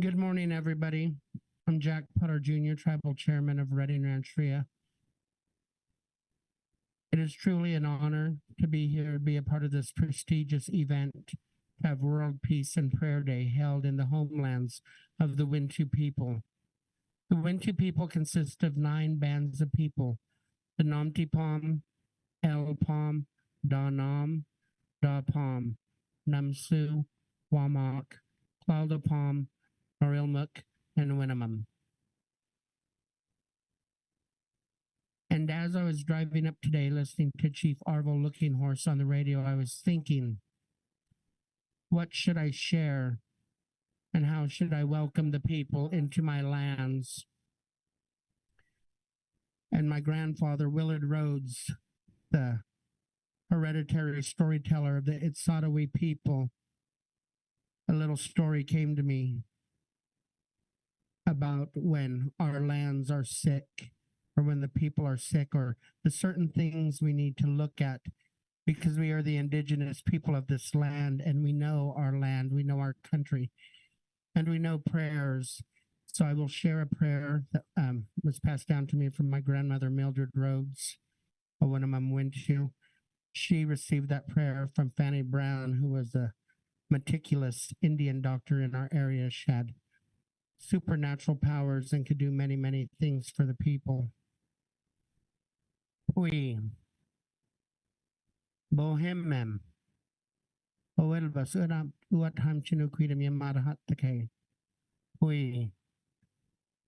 Good morning, everybody. I'm Jack Putter Jr., Tribal Chairman of Redding Rancheria. It is truly an honor to be here, to be a part of this prestigious event, to have World Peace and Prayer Day held in the homelands of the Wintu people. The Wintu people consist of 9 bands of people: the Namtipom, El Pom, Da Nam, Da Pom, Namsu, Wamak, Cloudapom, Norilmuk, and Winnemem. And as I was driving up today listening to Chief Arvol Looking Horse on the radio, I was thinking, what should I share and how should I welcome the people into my lands? And my grandfather, Willard Rhodes, the hereditary storyteller of the Itsatawi people, a little story came to me about when our lands are sick, or when the people are sick, or the certain things we need to look at, because we are the indigenous people of this land, and we know our land, we know our country, and we know prayers. So I will share a prayer that was passed down to me from my grandmother, Mildred Rhodes, a Winnemem Wintu. She received that prayer from Fanny Brown, who was a meticulous Indian doctor in our area. She had supernatural powers and could do many, many things for the people. Pui, Bohemem, Oelbas, Uatham Chinuquidam Yamadahatake. Pui,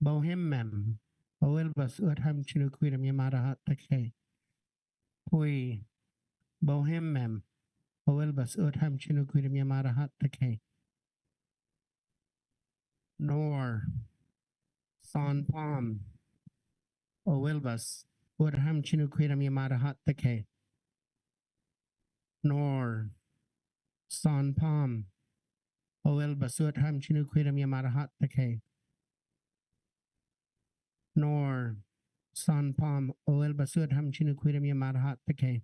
Bohemem, Oelbas, Uatham Chinuquidam Yamadahatake. Pui, Bohemem, Oelbas, Uatham Chinuquidam Yamadahatake. Nor, San Palm, Oelbas, Uatham Chinuquidam Yamadahatake. Nor, San Palm, Oelbas, Uatham Chinuquidam Yamadahatake. Nor, San Palm, Oelbas, Uatham Chinuquidam Yamadahatake.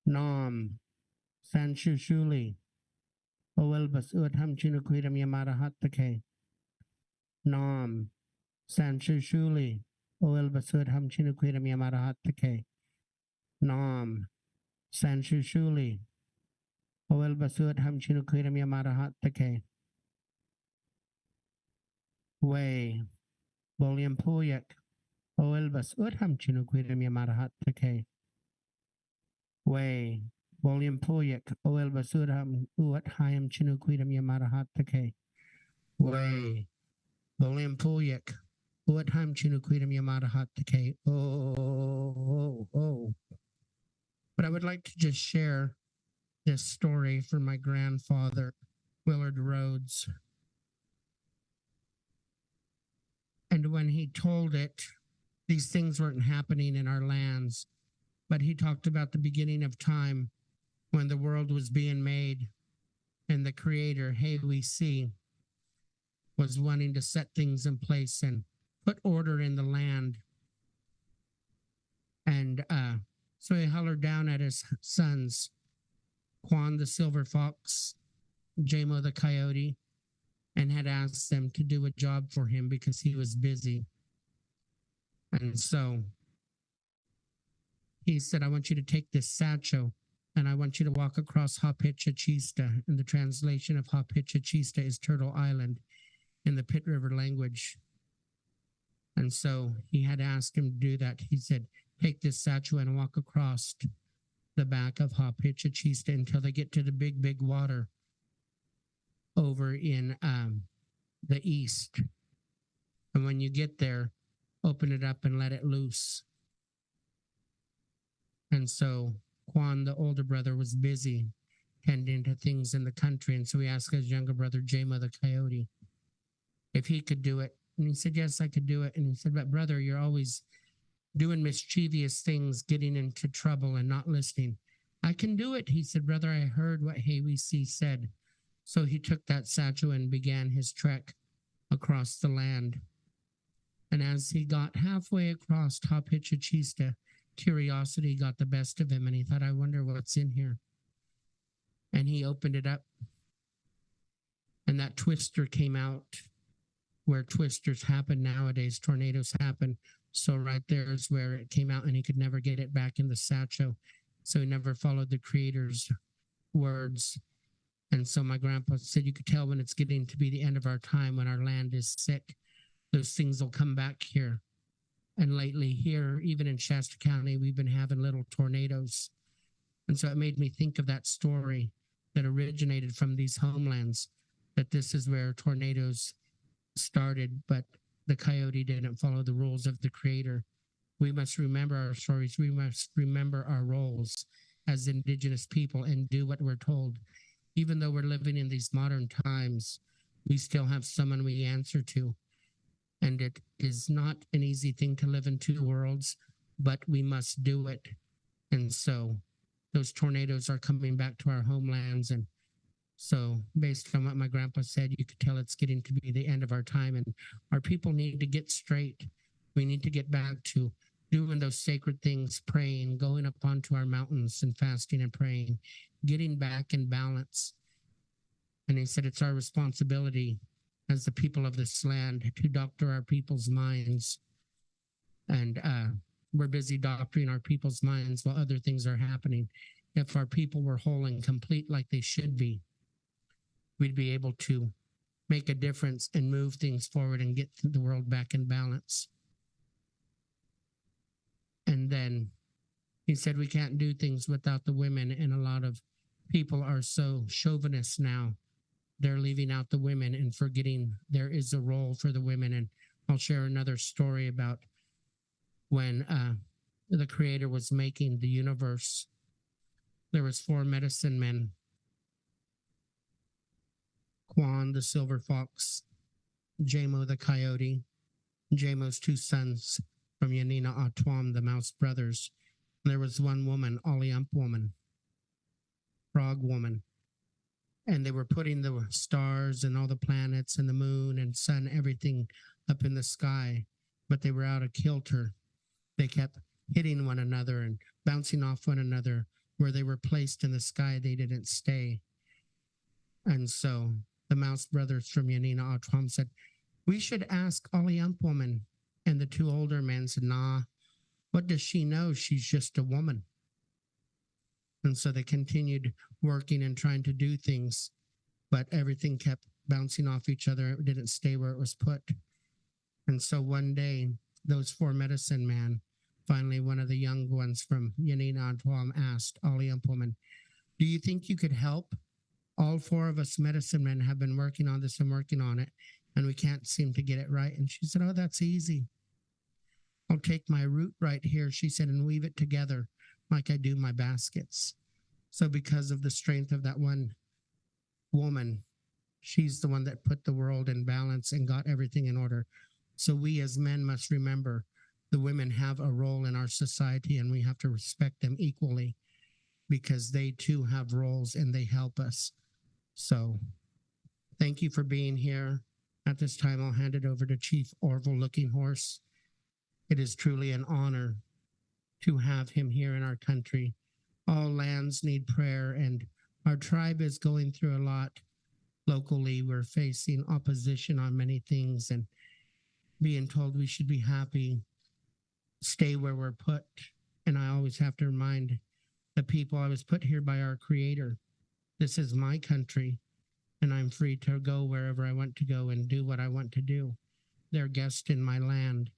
Nam, San Shushuli, Oelbas, Uatham Chinuquidam Yamadahatake. Nam, San Shushuli, Oelbas, Uatham Chinuquidam Yamadahatake. Nam, San Shushuli, Oelbas, Uatham Chinuquidam Yamadahatake. Way, Boliam Puyak, Oelbas, Uatham Chinuquidam Yamadahatake. Way, Boliam Puyak, Oelbas, Uatham Chinuquidam Yamadahatake. Way, Boliam Puyak, Uatham Chinuquidam Yamadahatake. Oh. But I would like to just share this story from my grandfather, Willard Rhodes. And when he told it, these things weren't happening in our lands, but he talked about the beginning of time when the world was being made and the creator, hey, we see, was wanting to set things in place and put order in the land. And so he hollered down at his sons, Quan the silver fox, Jamo the coyote, and had asked them to do a job for him because he was busy. And so he said, I want you to take this satchel and I want you to walk across Hapichachista. And the translation of Hapichachista is Turtle Island in the Pit River language. And so he had asked him to do that. He said, take this satchel and walk across the back of Hapichachista until they get to the big water over in the east. And when you get there, open it up and let it loose. And so Quan, the older brother, was busy tending to things in the country. And so he asked his younger brother, Jamo the coyote, if he could do it. And he said, yes, I could do it. And he said, but brother, you're always doing mischievous things, getting into trouble and not listening. I can do it. He said, brother, I heard what Haywisi said. So he took that satchel and began his trek across the land. And as he got halfway across Hapichachista, curiosity got the best of him, and he thought, I wonder what's in here. And and he opened it up, and that twister came out where twisters happen nowadays, tornadoes happen. So right there is where it came out, and he could never get it back in the satchel. So he never followed the Creator's words. And so my grandpa said, you could tell when it's getting to be the end of our time, when our land is sick, those things will come back here. And lately here, even in Shasta County, we've been having little tornadoes. And so it made me think of that story that originated from these homelands, that this is where tornadoes started, but the coyote didn't follow the rules of the Creator. We must remember our stories. We must remember our roles as Indigenous people and do what we're told. Even though we're living in these modern times, we still have someone we answer to. And it is not an easy thing to live in two worlds, but we must do it. And so those tornadoes are coming back to our homelands. And so based on what my grandpa said, you could tell it's getting to be the end of our time, and our people need to get straight. We need to get back to doing those sacred things, praying, going up onto our mountains and fasting and praying, getting back in balance. And he said it's our responsibility as the people of this land to doctor our people's minds. And we're busy doctoring our people's minds while other things are happening. If our people were whole and complete like they should be, we'd be able to make a difference and move things forward and get the world back in balance. And then he said we can't do things without the women, and a lot of people are so chauvinist now. They're leaving out the women and forgetting there is a role for the women. And I'll share another story about when the Creator was making the universe. There was 4 medicine men: Quan the silver fox, Jamo the coyote, Jamo's 2 sons from Yanina Atwam, the mouse brothers. And there was one woman, Aliump woman, frog woman. And they were putting the stars and all the planets and the moon and sun, everything up in the sky, but they were out of kilter. They kept hitting one another and bouncing off one another. Where they were placed in the sky, they didn't stay. And so the mouse brothers from Yanina Atwam said, we should ask Aliump woman. And the 2 older men said, nah, what does she know? She's just a woman. And so they continued working and trying to do things, but everything kept bouncing off each other. It didn't stay where it was put. And so one day, those 4 medicine men, finally one of the young ones from Yanina Atwam asked Aliump woman, do you think you could help? All 4 of us medicine men have been working on this and working on it, and we can't seem to get it right. And she said, oh, that's easy. I'll take my root right here, she said, and weave it together like I do my baskets. So because of the strength of that one woman, she's the one that put the world in balance and got everything in order. So we as men must remember the women have a role in our society, and we have to respect them equally because they too have roles and they help us. So thank you for being here. At this time, I'll hand it over to Chief Arvol Looking Horse. It is truly an honor to have him here in our country. All lands need prayer, and our tribe is going through a lot. Locally, we're facing opposition on many things and being told we should be happy, stay where we're put. And I always have to remind the people I was put here by our Creator. This is my country, and I'm free to go wherever I want to go and do what I want to do. They're guests in my land,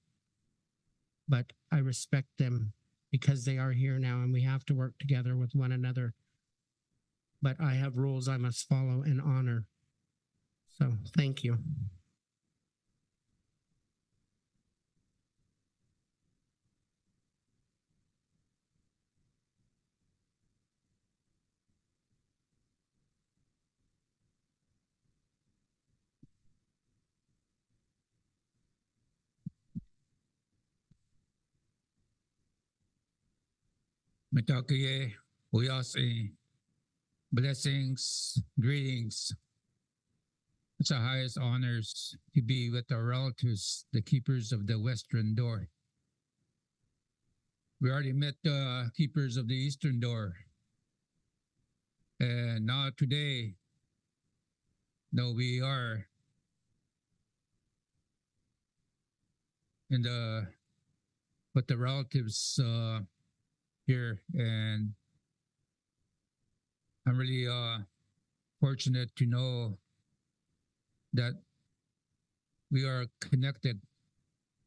but I respect them because they are here now, and we have to work together with one another. But I have rules I must follow and honor. So thank you. Mitakuye, Uyase, blessings, greetings. It's the highest honors to be with our relatives, the keepers of the western door. We already met the keepers of the eastern door. And now today, no, we are in the with the relatives here, and I'm really fortunate to know that we are connected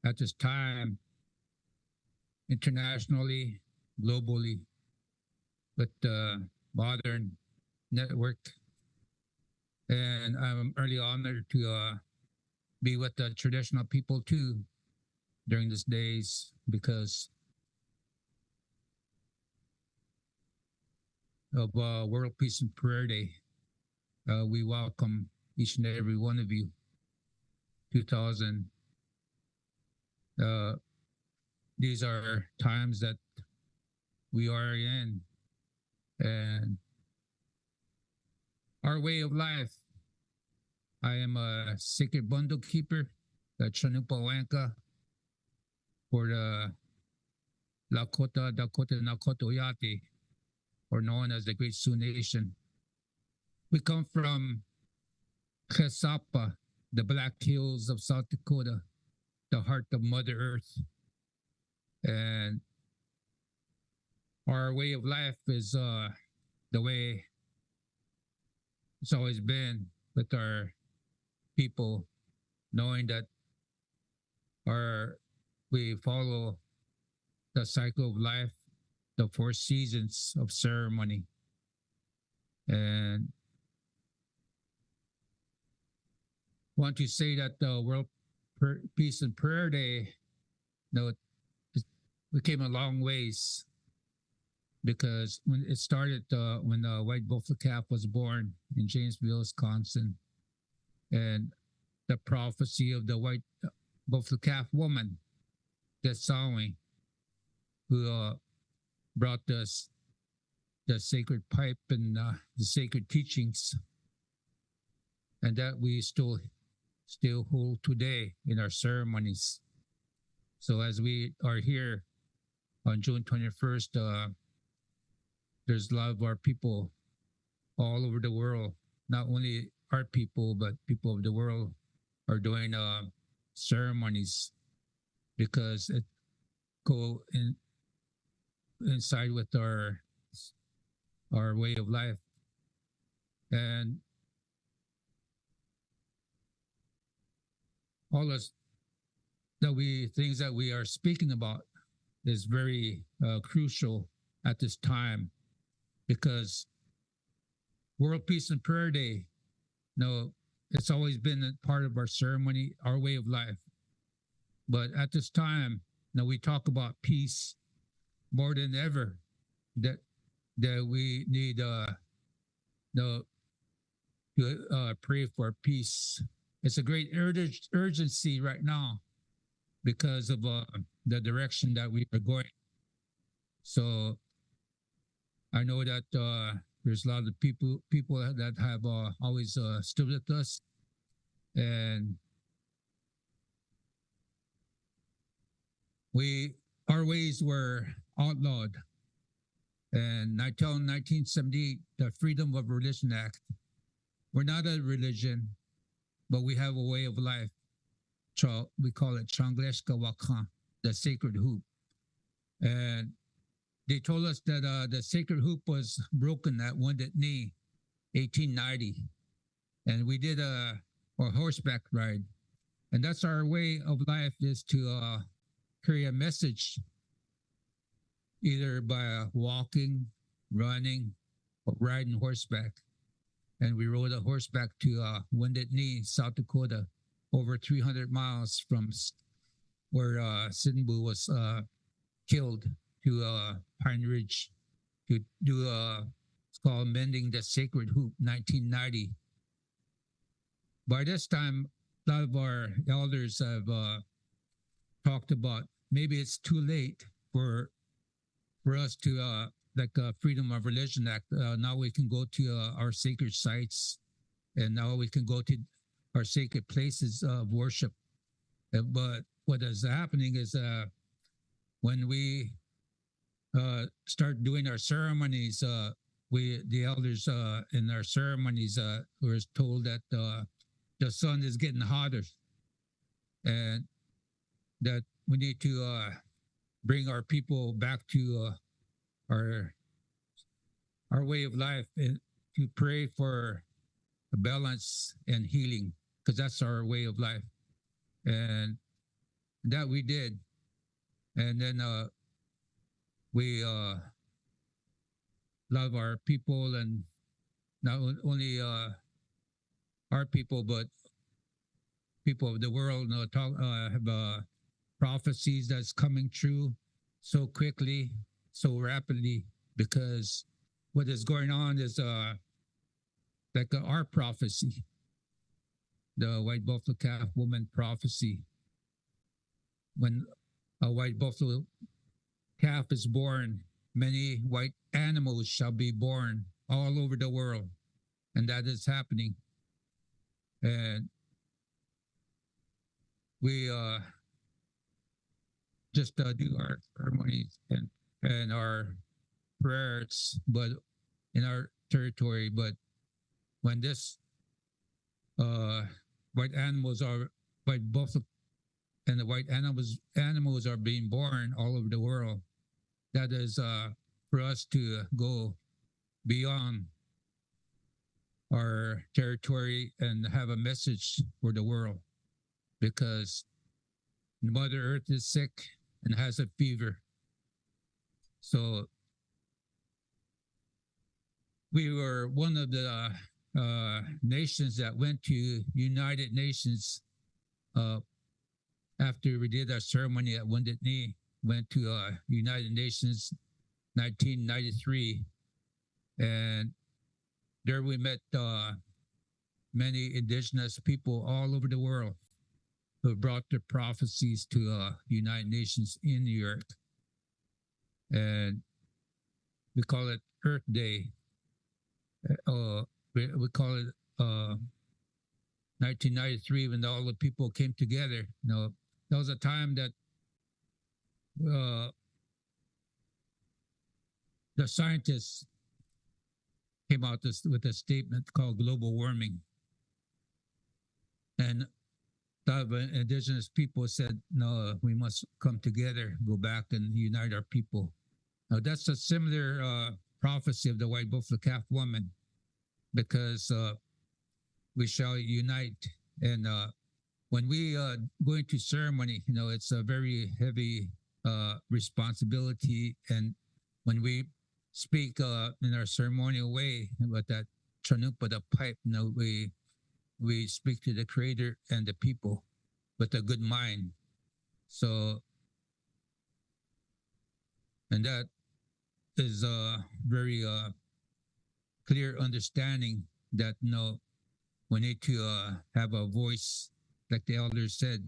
at this time internationally, globally, with the modern network. And I'm really honored to be with the traditional people too during these days, because of World Peace and Prayer Day. We welcome each and every one of you. 2000. These are times that we are in, and our way of life. I am a sacred bundle keeper, the Chanupawanka, for the Lakota, Dakota, Nakota Oyate, or known as the Great Sioux Nation. We come from Chesapa, the Black Hills of South Dakota, the heart of Mother Earth. And our way of life is the way it's always been with our people, knowing that we follow the cycle of life, the 4 seasons of ceremony. And want to say that the World Peace and Prayer Day, we came a long ways, because when it started, when the white buffalo calf was born in Janesville, Wisconsin, and the prophecy of the white buffalo calf woman, the sawing, who brought us the sacred pipe and the sacred teachings, and that we still hold today in our ceremonies. So as we are here on June 21st, there's a lot of our people all over the world, not only our people, but people of the world are doing ceremonies, because it go inside with our way of life. And all those things that we are speaking about is very crucial at this time, because World Peace and Prayer Day, it's always been a part of our ceremony, our way of life. But at this time, we talk about peace more than ever, that we need to pray for peace. It's a great urgency right now because of the direction that we are going. So I know that there's a lot of people that have always stood with us, and our ways were outlawed. And until 1978, the Freedom of Religion Act. We're not a religion, but we have a way of life. We call it Changleshka Wakan, the sacred hoop. And they told us that the sacred hoop was broken at Wounded Knee, 1890. And we did a horseback ride. And that's our way of life, is to carry a message, either by walking, running, or riding horseback. And we rode a horseback to Wounded Knee, South Dakota, over 300 miles from where Sinbu was killed, to Pine Ridge, to do it's called Mending the Sacred Hoop, 1990. By this time, a lot of our elders have talked about maybe it's too late for us to Freedom of Religion Act. Now we can go to our sacred sites, and now we can go to our sacred places of worship. But what is happening is when we start doing our ceremonies, the elders in our ceremonies were told that the sun is getting hotter, and that we need to bring our people back to our our way of life and to pray for a balance and healing, because that's our way of life, and that we did. And then we love our people, and not only our people, but people of the world. Have prophecies that's coming true so quickly, so rapidly, because what is going on is like our prophecy, the white buffalo calf woman prophecy. When a white buffalo calf is born, many white animals shall be born all over the world, and that is happening. And we just do our ceremonies and our prayers, but in our territory. But when this white buffalo and the white animals are being born all over the world, that is for us to go beyond our territory and have a message for the world, because Mother Earth is sick and has a fever. So we were one of the nations that went to United Nations after we did our ceremony at Wounded Knee. Went to United Nations 1993, and there we met many indigenous people all over the world who brought their prophecies to United Nations in New York. And we call it Earth Day. We call it 1993, when all the people came together. That was a time that the scientists came out with a statement called global warming. And the indigenous people said, no, we must come together, go back and unite our people. Now, that's a similar prophecy of the white buffalo calf woman, because we shall unite. And when we go into ceremony, it's a very heavy responsibility. And when we speak in our ceremonial way about that chanupa, the pipe, we speak to the Creator and the people with a good mind. So, and that is a very clear understanding that we need to have a voice, like the elders said,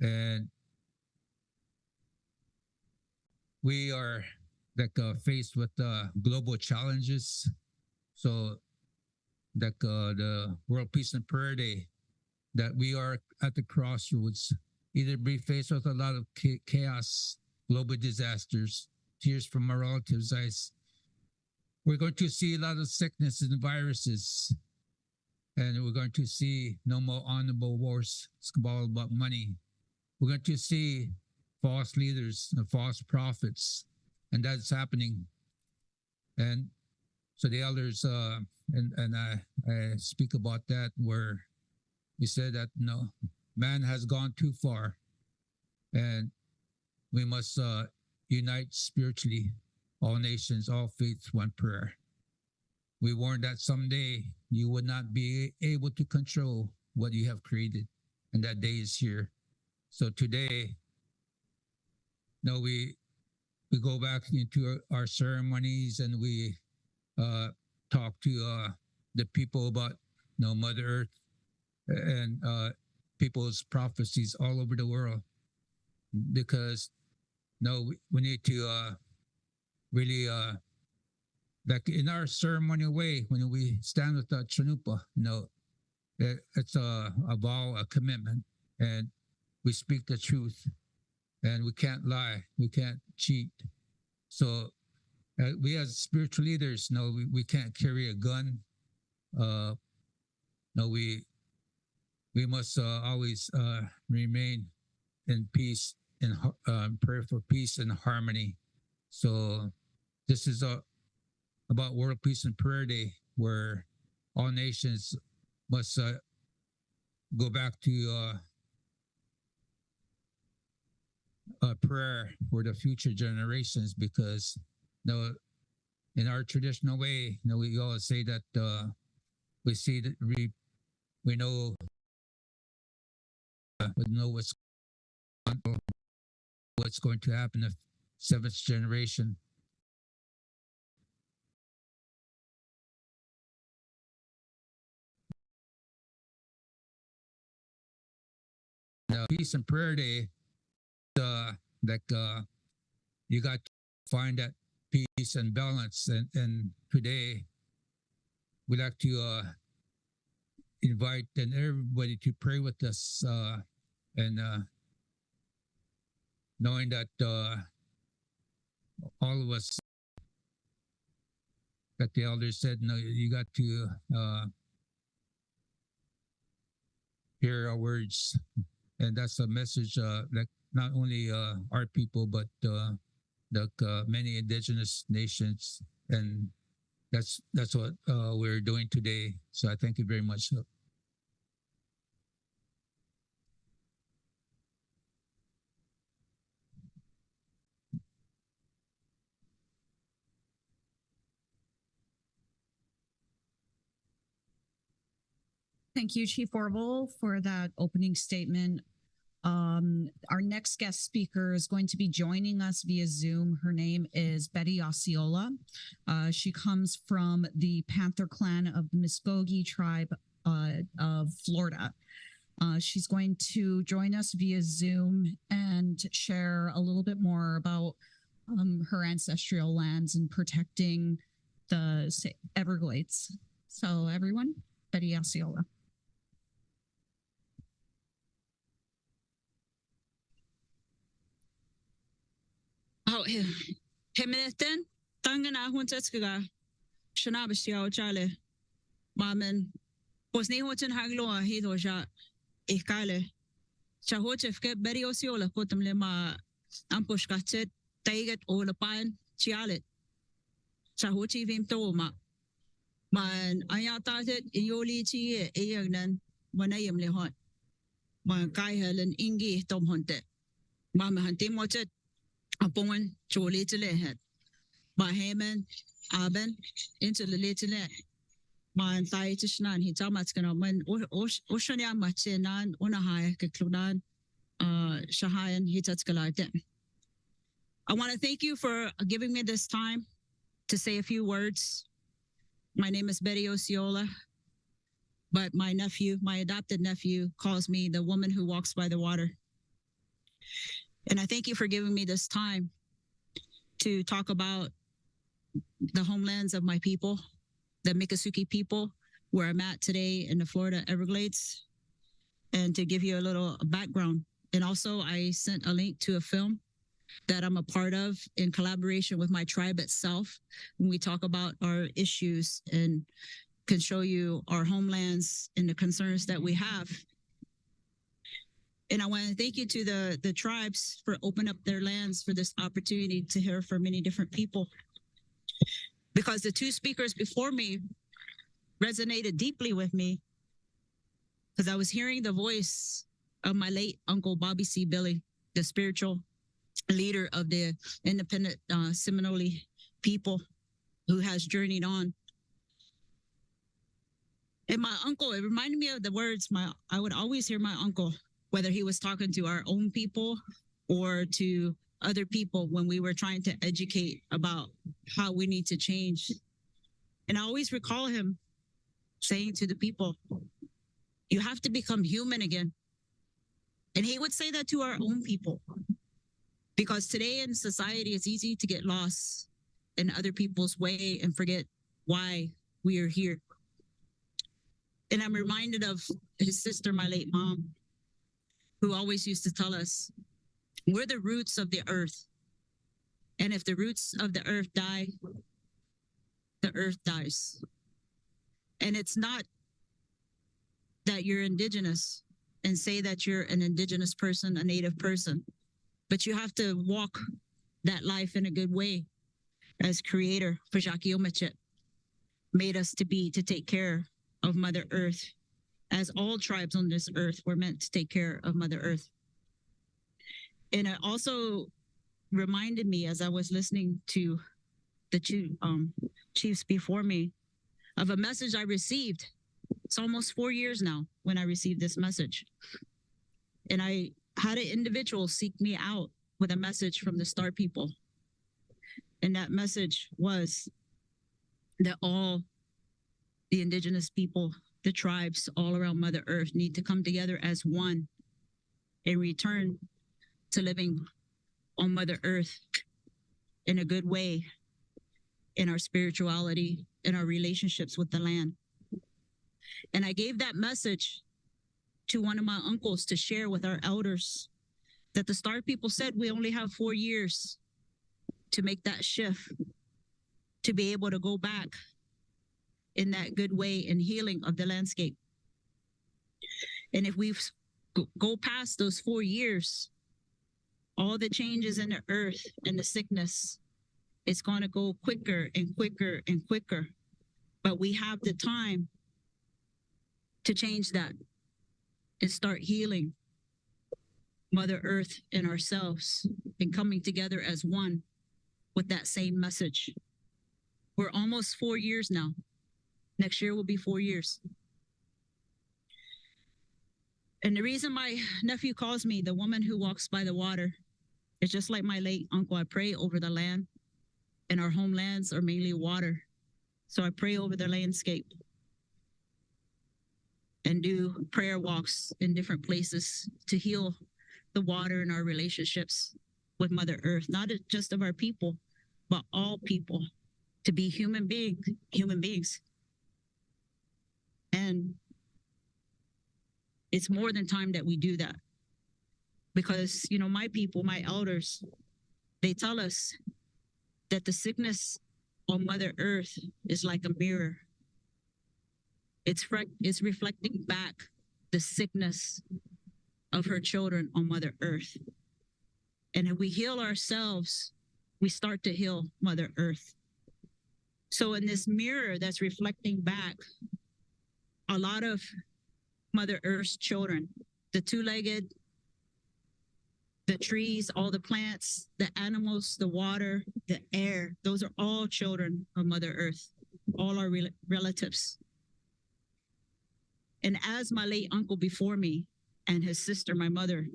and we are like faced with global challenges. So like the World Peace and Prayer Day, that we are at the crossroads, either be faced with a lot of chaos, global disasters, tears from our relatives' eyes. We're going to see a lot of sickness and viruses, and we're going to see no more honorable wars. It's all about money. We're going to see false leaders and false prophets, and that's happening. And so the elders and I speak about that, where we said that man has gone too far, and we must unite spiritually, all nations, all faiths, one prayer. We warned that someday you would not be able to control what you have created, and that day is here. So today, we go back into our ceremonies, and we talk to the people about Mother Earth and people's prophecies all over the world, because we need to really like in our ceremonial way, when we stand with the chanupa, it's a vow, a commitment, and we speak the truth, and we can't lie, we can't cheat. So we as spiritual leaders, no, we can't carry a gun. No, we must always remain in peace and pray for peace and harmony. So this is about World Peace and Prayer Day, where all nations must go back to prayer for the future generations, because in our traditional way, we always say that we see that we know what's going to happen the seventh generation. Peace and Prayer Day, you got to find that peace and balance, and today we'd like to invite everybody to pray with us, and knowing that all of us, that the elders said, no, you got to hear our words, and that's a message that not only our people, but the many indigenous nations, and that's what we're doing today. So I thank you very much. Thank you, Chief Arvol, for that opening statement. Our next guest speaker is going to be joining us via Zoom. Her name is Betty Osceola. She comes from the Panther Clan of the Muskogee tribe of Florida. She's going to join us via Zoom and share a little bit more about her ancestral lands and protecting the Everglades. So everyone, Betty Osceola. Hemineten, tangana huntetskaga, shanabashiao chale, mamen, posni hoten hagloa hidoja, ikale, chahochefke beri osiola potamle ma ampushkatet, taiget olapan, chialet, chahochi vim toma, man ayatatet ioli chi eagnan, manayam lehon, man kai helen ingi tom honte, mama hantimotet. Upon Jolie to let by Haman, Aben, into the little net. My entire Tishnan, he tamat's gonna win Oshania Machinan, Unahai, Kaklunan, Shahayan, Hitatskalarten. I want to thank you for giving me this time to say a few words. My name is Betty Osceola, but my nephew, my adopted nephew, calls me the woman who walks by the water. And I thank you for giving me this time to talk about the homelands of my people, the Miccosukee people, where I'm at today in the Florida Everglades, and to give you a little background. And also, I sent a link to a film that I'm a part of in collaboration with my tribe itself, when we talk about our issues and can show you our homelands and the concerns that we have. And I want to thank you to the tribes for opening up their lands for this opportunity to hear from many different people. Because the two speakers before me resonated deeply with me, because I was hearing the voice of my late uncle, Bobby C. Billy, the spiritual leader of the independent Seminole people who has journeyed on. And my uncle, it reminded me of the words I would always hear my uncle, whether he was talking to our own people or to other people when we were trying to educate about how we need to change. And I always recall him saying to the people, you have to become human again. And he would say that to our own people. Because today in society, it's easy to get lost in other people's way and forget why we are here. And I'm reminded of his sister, my late mom, who always used to tell us, we're the roots of the earth. And if the roots of the earth die, the earth dies. And it's not that you're indigenous and say that you're an indigenous person, a native person, but you have to walk that life in a good way as creator. Fajakiomichit made us to be, to take care of Mother Earth, as all tribes on this earth were meant to take care of Mother Earth. And it also reminded me as I was listening to the two chiefs before me of a message I received. It's almost 4 years now when I received this message. And I had an individual seek me out with a message from the Star People. And that message was that all the indigenous people, the tribes all around Mother Earth need to come together as one and return to living on Mother Earth in a good way, in our spirituality, in our relationships with the land. And I gave that message to one of my uncles to share with our elders, that the Star People said we only have 4 years to make that shift, to be able to go back in that good way in healing of the landscape. And if we go past those 4 years, all the changes in the earth and the sickness, it's going to go quicker and quicker and quicker. But we have the time to change that and start healing Mother Earth and ourselves and coming together as one with that same message. We're almost 4 years now. Next year will be 4 years. And the reason my nephew calls me the woman who walks by the water is just like my late uncle. I pray over the land, and our homelands are mainly water. So I pray over the landscape and do prayer walks in different places to heal the water in our relationships with Mother Earth, not just of our people, but all people, to be human beings. And it's more than time that we do that. Because, you know, my people, my elders, they tell us that the sickness on Mother Earth is like a mirror. It's reflecting back the sickness of her children on Mother Earth. And if we heal ourselves, we start to heal Mother Earth. So in this mirror that's reflecting back a lot of Mother Earth's children, the two-legged, the trees, all the plants, the animals, the water, the air, those are all children of Mother Earth, all our relatives. And as my late uncle before me and his sister, my mother,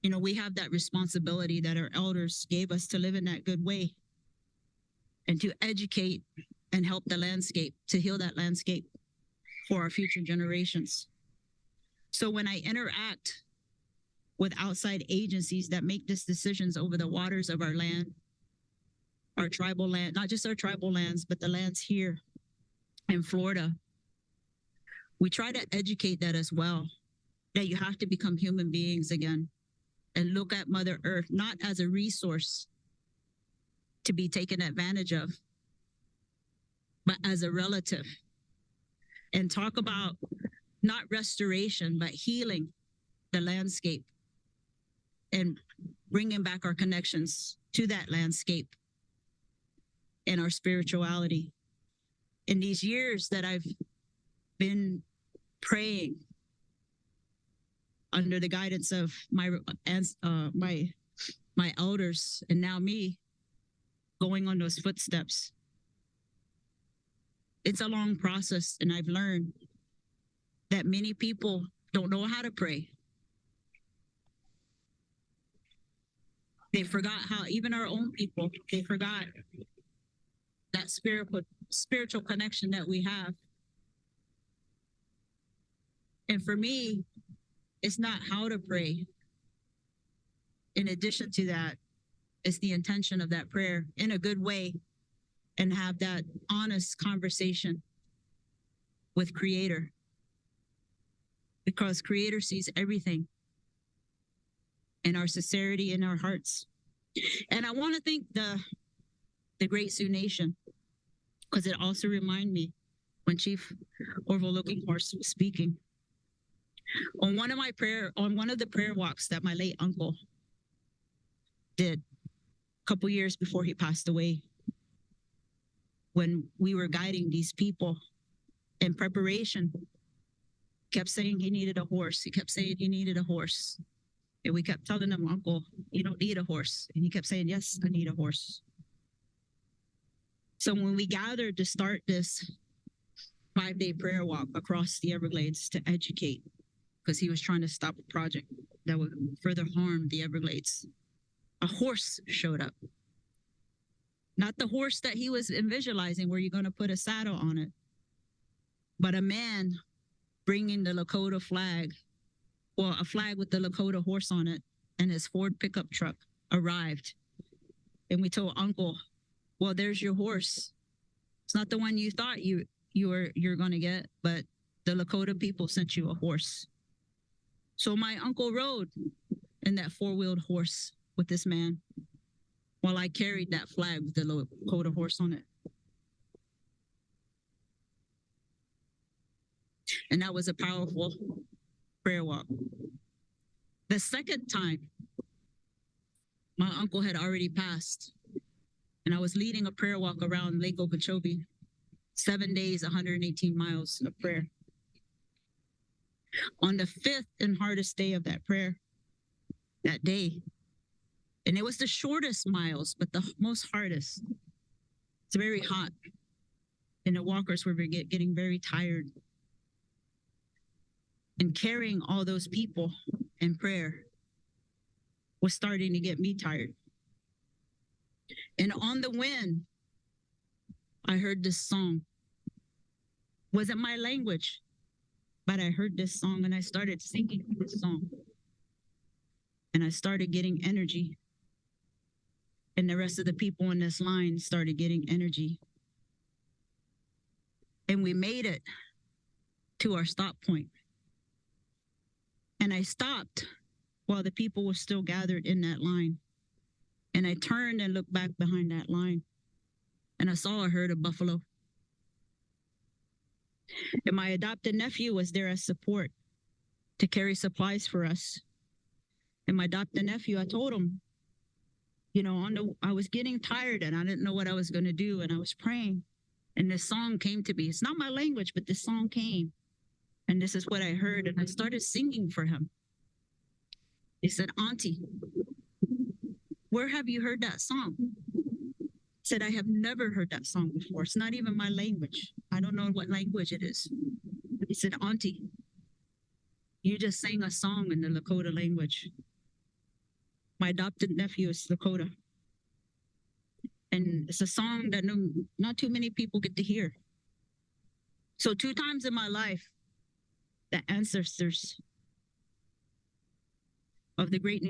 you know, we have that responsibility that our elders gave us to live in that good way and to educate and help the landscape, to heal that landscape for our future generations. So when I interact with outside agencies that make these decisions over the waters of our land, our tribal land, not just our tribal lands, but the lands here in Florida, we try to educate that as well, that you have to become human beings again and look at Mother Earth not as a resource to be taken advantage of, but as a relative. And talk about not restoration, but healing the landscape and bringing back our connections to that landscape and our spirituality. In these years that I've been praying under the guidance of my elders, and now me going on those footsteps, it's a long process, and I've learned that many people don't know how to pray. They forgot how, even our own people, they forgot that spiritual connection that we have. And for me, it's not how to pray. In addition to that, it's the intention of that prayer in a good way, and have that honest conversation with Creator. Because Creator sees everything in our sincerity, in our hearts. And I want to thank the great Sioux Nation, because it also reminded me when Chief Arvol Looking Horse was speaking on one of the prayer walks that my late uncle did a couple years before he passed away, when we were guiding these people in preparation. Kept saying he needed a horse. He kept saying he needed a horse. And we kept telling him, Uncle, you don't need a horse. And he kept saying, yes, I need a horse. So when we gathered to start this 5-day prayer walk across the Everglades to educate, because he was trying to stop a project that would further harm the Everglades, a horse showed up. Not the horse that he was visualizing where you're going to put a saddle on it, but a man bringing the Lakota flag, well, a flag with the Lakota horse on it, and his Ford pickup truck arrived. And we told Uncle, well, there's your horse. It's not the one you thought you're going to get, but the Lakota people sent you a horse. So my uncle rode in that 4-wheeled horse with this man while I carried that flag with the Lakota horse on it. And that was a powerful prayer walk. The second time, my uncle had already passed, and I was leading a prayer walk around Lake Okeechobee, 7 days, 118 miles of prayer. On the 5th and hardest day of that prayer, that day, and it was the shortest miles, but the most hardest. It's very hot, and the walkers were getting very tired. And carrying all those people in prayer was starting to get me tired. And on the wind, I heard this song. Wasn't my language, but I heard this song and I started singing this song. And I started getting energy. And the rest of the people in this line started getting energy. And we made it to our stop point. And I stopped while the people were still gathered in that line. And I turned and looked back behind that line. And I saw a herd of buffalo. And my adopted nephew was there as support to carry supplies for us. And my adopted nephew, I told him, you know, I was getting tired and I didn't know what I was going to do. And I was praying. And this song came to me. It's not my language, but this song came. And this is what I heard. And I started singing for him. He said, Auntie, where have you heard that song? I said, I have never heard that song before. It's not even my language. I don't know what language it is. He said, Auntie, you just sang a song in the Lakota language. My adopted nephew is Lakota. And it's a song that not too many people get to hear. So 2 times in my life, the ancestors of the great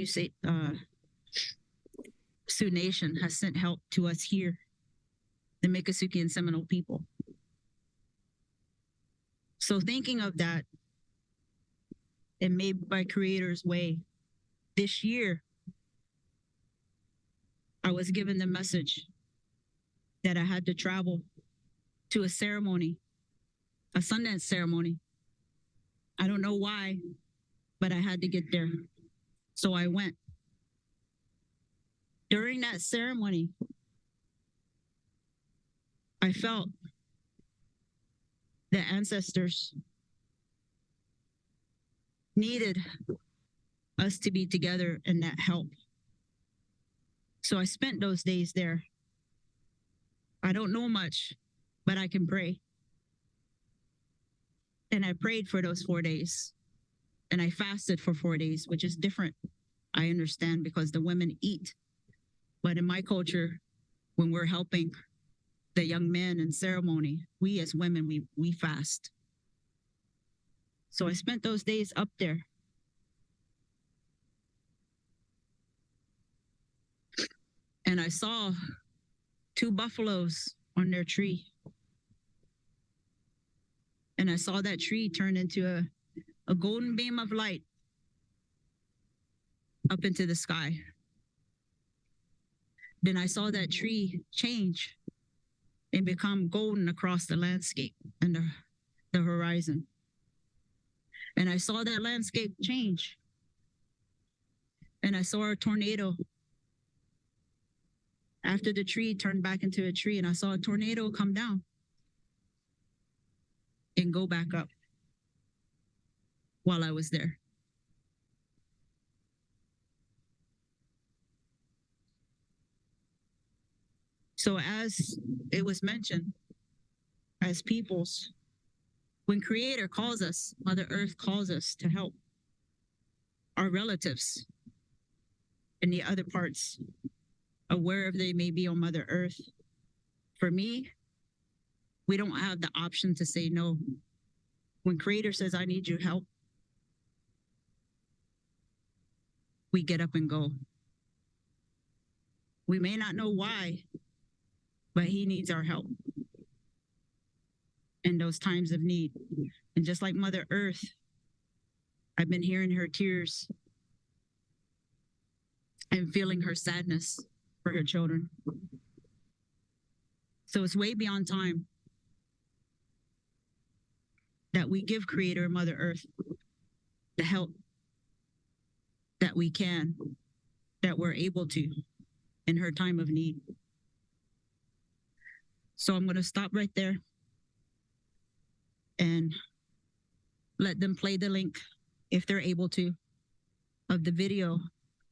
Sioux Nation has sent help to us here, the Miccosukee and Seminole people. So thinking of that, and made by Creator's way, this year, I was given the message that I had to travel to a ceremony, a Sundance ceremony. I don't know why, but I had to get there. So I went. During that ceremony, I felt the ancestors needed us to be together in that help. So I spent those days there. I don't know much, but I can pray. And I prayed for those 4 days. And I fasted for 4 days, which is different. I understand because the women eat. But in my culture, when we're helping the young men in ceremony, we as women, we fast. So I spent those days up there. And I saw 2 buffaloes on their tree. And I saw that tree turn into a golden beam of light up into the sky. then I saw that tree change and become golden across the landscape and the horizon. And I saw that landscape change. And I saw a tornado. After the tree turned back into a tree, and I saw a tornado come down and go back up while I was there. So as it was mentioned, as peoples, when Creator calls us, Mother Earth calls us to help our relatives in the other parts of wherever they may be on Mother Earth. For me, we don't have the option to say no. When Creator says, I need your help, we get up and go. We may not know why, but He needs our help in those times of need. And just like Mother Earth, I've been hearing her tears and feeling her sadness for her children. So it's way beyond time that we give Creator Mother Earth the help that we can, that we're able to in her time of need. So I'm going to stop right there and let them play the link, if they're able to, of the video,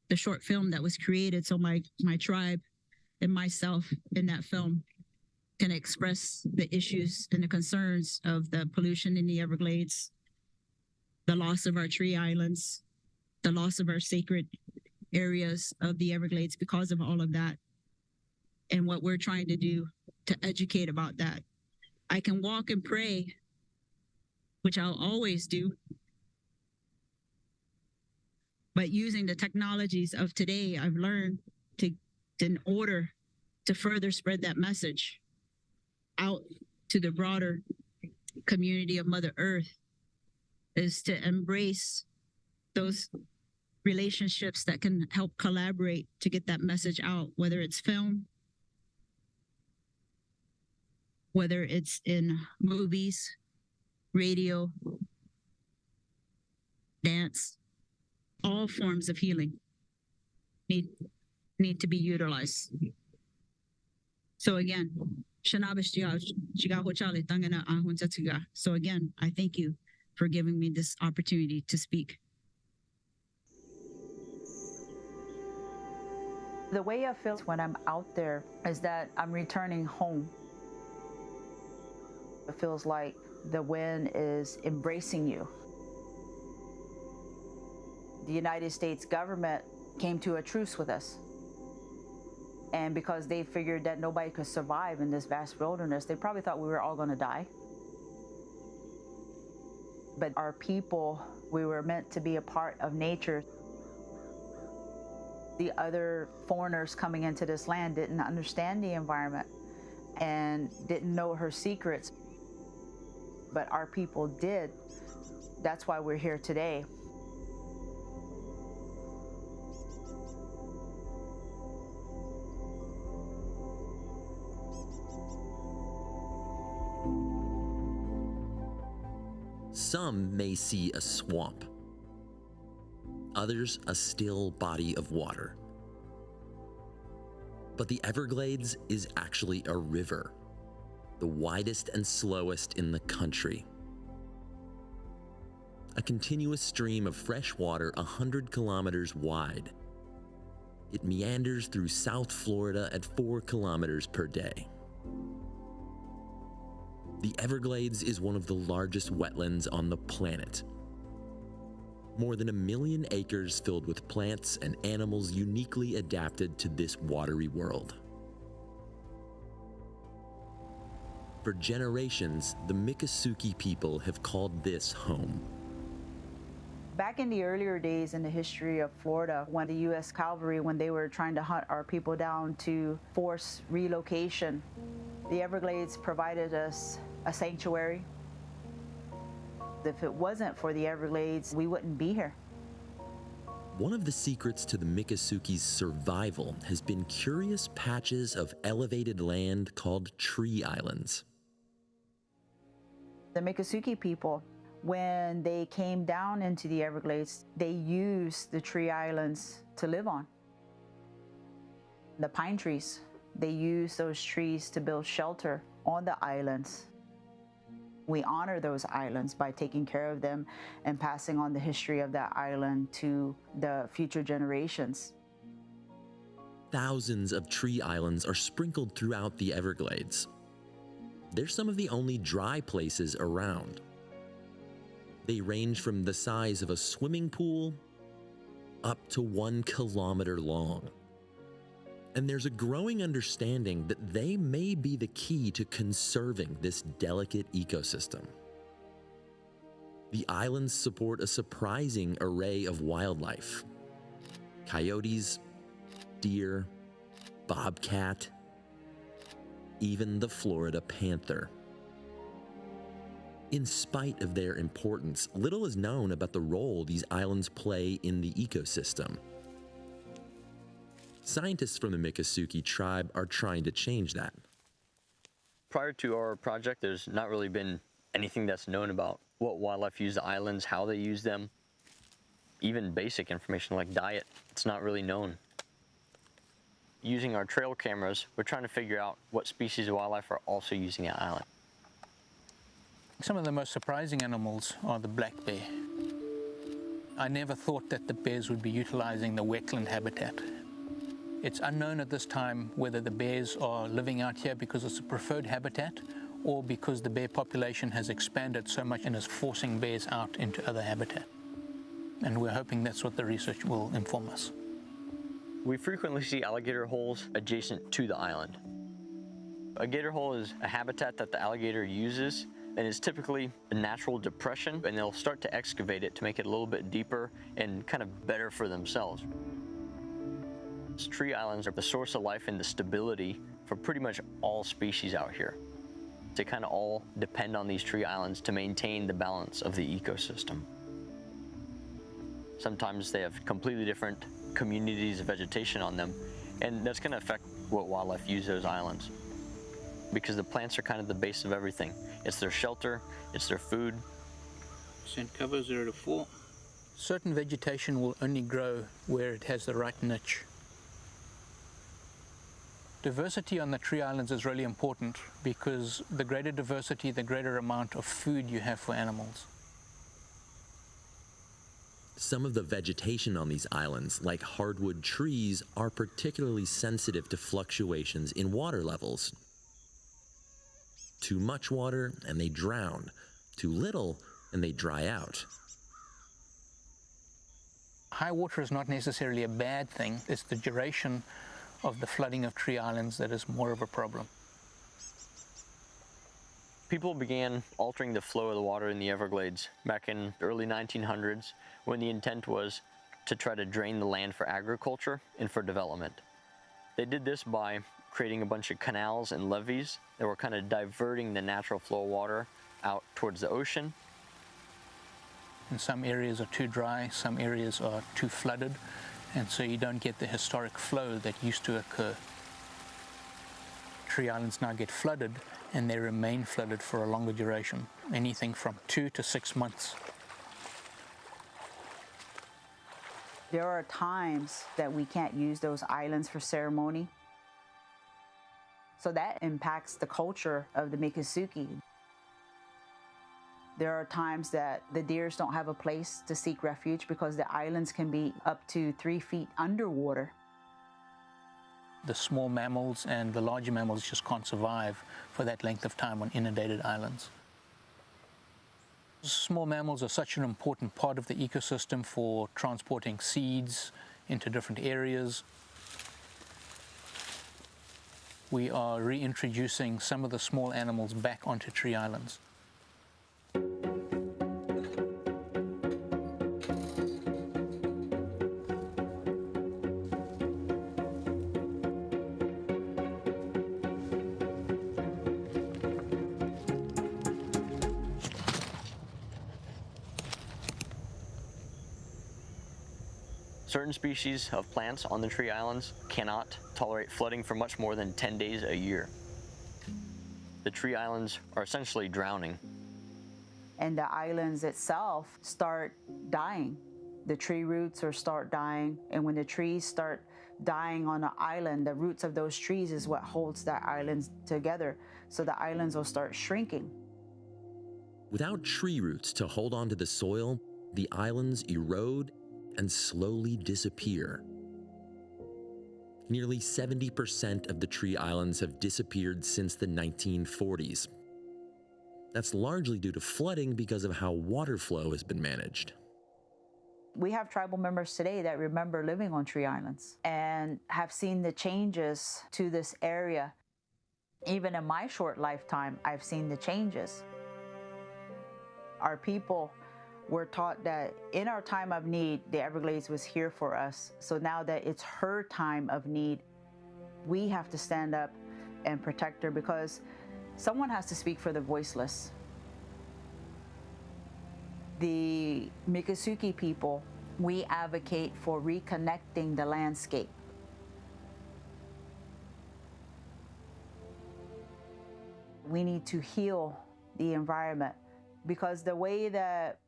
the short film that was created, so my tribe and myself in that film can express the issues and the concerns of the pollution in the Everglades, the loss of our tree islands, the loss of our sacred areas of the Everglades because of all of that, and what we're trying to do to educate about that. I can walk and pray, which I'll always do, but using the technologies of today, I've learned in order to further spread that message out to the broader community of Mother Earth, is to embrace those relationships that can help collaborate to get that message out, whether it's film, whether it's in movies, radio, dance. All forms of healing need to be utilized. So again, so again, I thank you for giving me this opportunity to speak. The way I feel when I'm out there is that I'm returning home. It feels like the wind is embracing you. The United States government came to a truce with us. And because they figured that nobody could survive in this vast wilderness, they probably thought we were all going to die. But our people, we were meant to be a part of nature. The other foreigners coming into this land didn't understand the environment and didn't know her secrets. But our people did. That's why we're here today. Some may see a swamp, others a still body of water. But the Everglades is actually a river, the widest and slowest in the country. A continuous stream of fresh water 100 kilometers wide. It meanders through South Florida at 4 kilometers per day. The Everglades is one of the largest wetlands on the planet. More than 1 million acres filled with plants and animals uniquely adapted to this watery world. For generations, the Miccosukee people have called this home. Back in the earlier days in the history of Florida, when the U.S. Cavalry, when they were trying to hunt our people down to force relocation, the Everglades provided us a sanctuary. If it wasn't for the Everglades, we wouldn't be here. One of the secrets to the Miccosukie's survival has been curious patches of elevated land called tree islands. The Miccosukee people, when they came down into the Everglades, they used the tree islands to live on. The pine trees, they used those trees to build shelter on the islands. We honor those islands by taking care of them and passing on the history of that island to the future generations. Thousands of tree islands are sprinkled throughout the Everglades. They're some of the only dry places around. They range from the size of a swimming pool up to 1 kilometer long. And there's a growing understanding that they may be the key to conserving this delicate ecosystem. The islands support a surprising array of wildlife: coyotes, deer, bobcat, even the Florida panther. In spite of their importance, little is known about the role these islands play in the ecosystem. Scientists from the Miccosukee tribe are trying to change that. Prior to our project, there's not really been anything that's known about what wildlife use the islands, how they use them. Even basic information like diet, it's not really known. Using our trail cameras, we're trying to figure out what species of wildlife are also using the island. Some of the most surprising animals are the black bear. I never thought that the bears would be utilizing the wetland habitat. It's unknown at this time whether the bears are living out here because it's a preferred habitat or because the bear population has expanded so much and is forcing bears out into other habitat. And we're hoping that's what the research will inform us. We frequently see alligator holes adjacent to the island. A gator hole is a habitat that the alligator uses, and it's typically a natural depression, and they'll start to excavate it to make it a little bit deeper and kind of better for themselves. These tree islands are the source of life and the stability for pretty much all species out here. They kind of all depend on these tree islands to maintain the balance of the ecosystem. Sometimes they have completely different communities of vegetation on them, and that's going to affect what wildlife use those islands, because the plants are kind of the base of everything. It's their shelter, it's their food. Percent cover 0 to 4. Certain vegetation will only grow where it has the right niche. Diversity on the tree islands is really important because the greater diversity, the greater amount of food you have for animals. Some of the vegetation on these islands, like hardwood trees, are particularly sensitive to fluctuations in water levels. Too much water and they drown. Too little and they dry out. High water is not necessarily a bad thing. It's the duration of the flooding of tree islands that is more of a problem. People began altering the flow of the water in the Everglades back in the early 1900s, when the intent was to try to drain the land for agriculture and for development. They did this by creating a bunch of canals and levees that were kind of diverting the natural flow of water out towards the ocean. And some areas are too dry, some areas are too flooded, and so you don't get the historic flow that used to occur. Tree islands now get flooded, and they remain flooded for a longer duration, anything from 2 to 6 months. There are times that we can't use those islands for ceremony. So that impacts the culture of the Miccosukee. There are times that the deers don't have a place to seek refuge because the islands can be up to 3 feet underwater. The small mammals and the larger mammals just can't survive for that length of time on inundated islands. Small mammals are such an important part of the ecosystem for transporting seeds into different areas. We are reintroducing some of the small animals back onto tree islands. Certain species of plants on the tree islands cannot tolerate flooding for much more than 10 days a year. The tree islands are essentially drowning. And the islands itself start dying. The tree roots start dying, and when the trees start dying on the island, the roots of those trees is what holds that island together. So the islands will start shrinking. Without tree roots to hold onto the soil, the islands erode and slowly disappear. Nearly 70% of the tree islands have disappeared since the 1940s. That's largely due to flooding because of how water flow has been managed. We have tribal members today that remember living on tree islands and have seen the changes to this area. Even in my short lifetime, I've seen the changes. Our people were taught that in our time of need, the Everglades was here for us. So now that it's her time of need, we have to stand up and protect her, because someone has to speak for the voiceless. The Miccosukee people, we advocate for reconnecting the landscape. We need to heal the environment, because the way that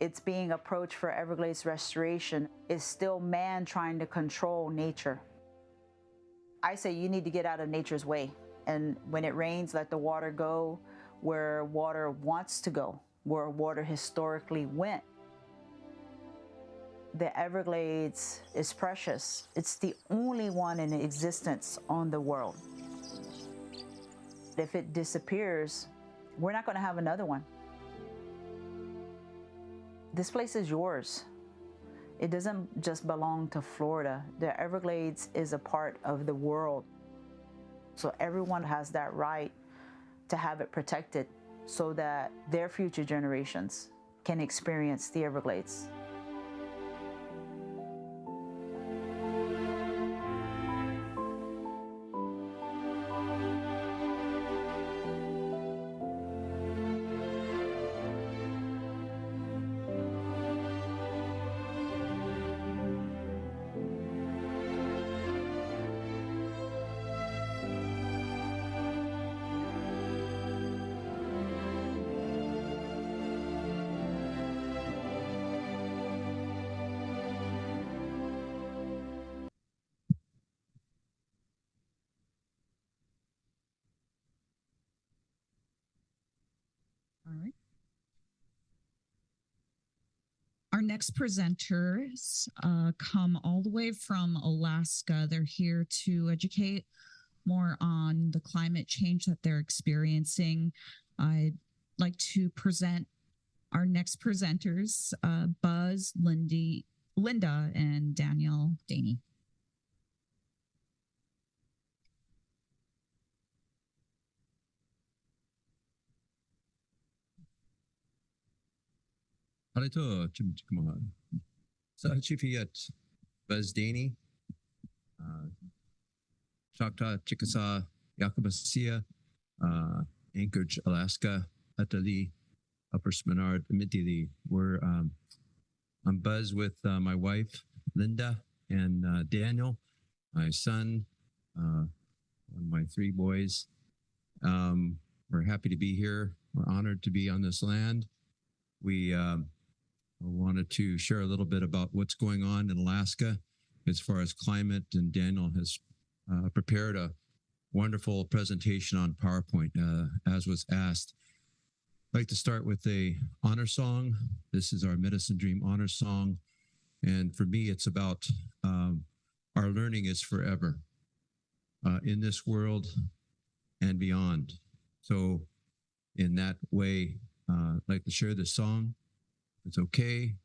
it's being approached for Everglades restoration is still man trying to control nature. I say you need to get out of nature's way. And when it rains, let the water go where water wants to go, where water historically went. The Everglades is precious. It's the only one in existence on the world. If it disappears, we're not going to have another one. This place is yours. It doesn't just belong to Florida. The Everglades is a part of the world. So everyone has that right to have it protected so that their future generations can experience the Everglades. All right. Our next presenters come all the way from Alaska. They're here to educate more on the climate change that they're experiencing. I'd like to present our next presenters, Buzz, Linda, and Daniel Daney. Halito, Chimchikamaha. Sa Chifiyat Buzz Daney, Choctaw, Chickasaw, Yakubasia, Anchorage, Alaska, Atali, Upper Smenard, Mitili. I'm Buzz with my wife, Linda, and Daniel, my son, one of my three boys. We're happy to be here. We're honored to be on this land. We wanted to share a little bit about what's going on in Alaska as far as climate, and Daniel has prepared a wonderful presentation on PowerPoint, as was asked. I'd like to start with a honor song. This is our Medicine Dream honor song, and for me, it's about our learning is forever in this world and beyond. So in that way, I'd like to share this song. It's okay.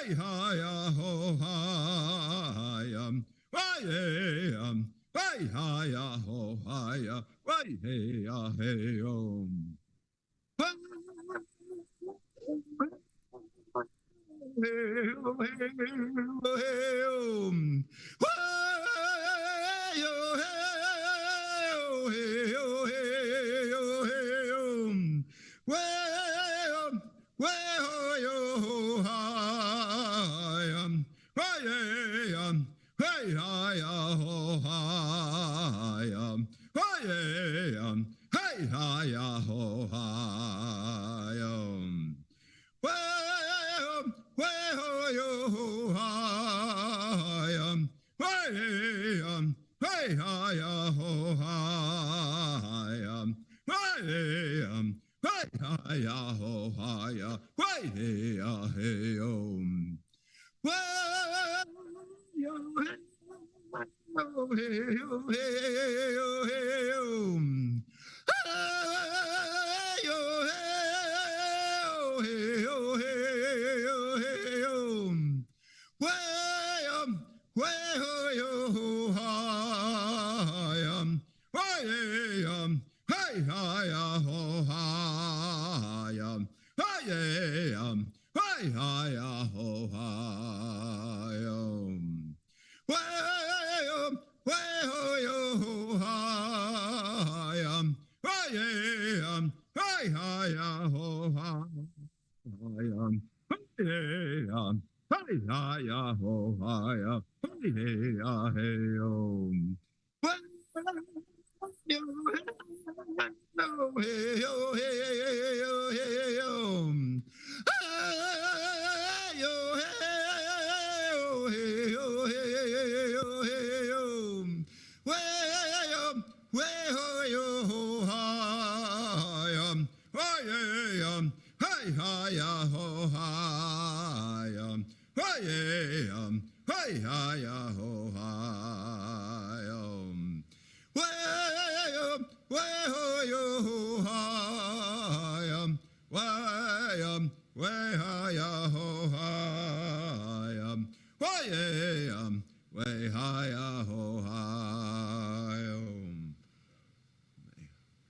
Way hi ya ho hi way hi ya ho hi way hey ya hey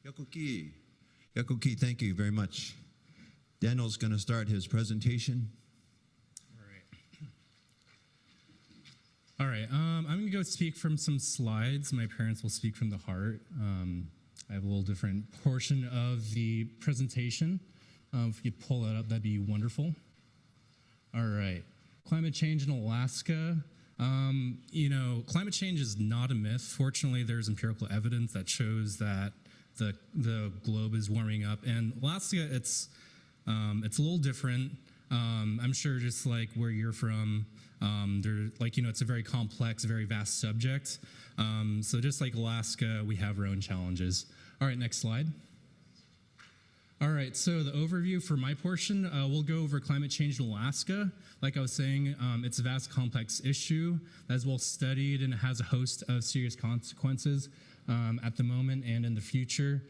Yakuki. Yakuki, thank you very much. Daniel's going to start his presentation. All right. I'm going to go speak from some slides. My parents will speak from the heart. I have a little different portion of the presentation. If you could pull that up, that'd be wonderful. All right. Climate change in Alaska. Climate change is not a myth. Fortunately, there's empirical evidence that shows that the globe is warming up. And Alaska, it's a little different. I'm sure just like where you're from, it's a very complex, very vast subject. So just like Alaska, we have our own challenges. All right, next slide. All right, so the overview for my portion, we'll go over climate change in Alaska. Like I was saying, it's a vast, complex issue that is well studied and has a host of serious consequences at the moment and in the future.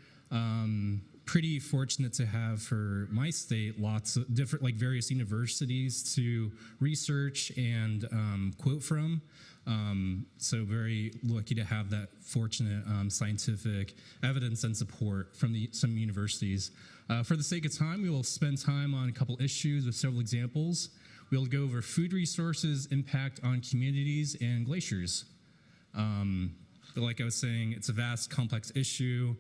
Pretty fortunate to have for my state lots of different, like various universities to research and quote from. So very lucky to have that fortunate scientific evidence and support from some universities. For the sake of time, we will spend time on a couple issues with several examples. We'll go over food resources, impact on communities, and glaciers. But like I was saying, it's a vast, complex issue.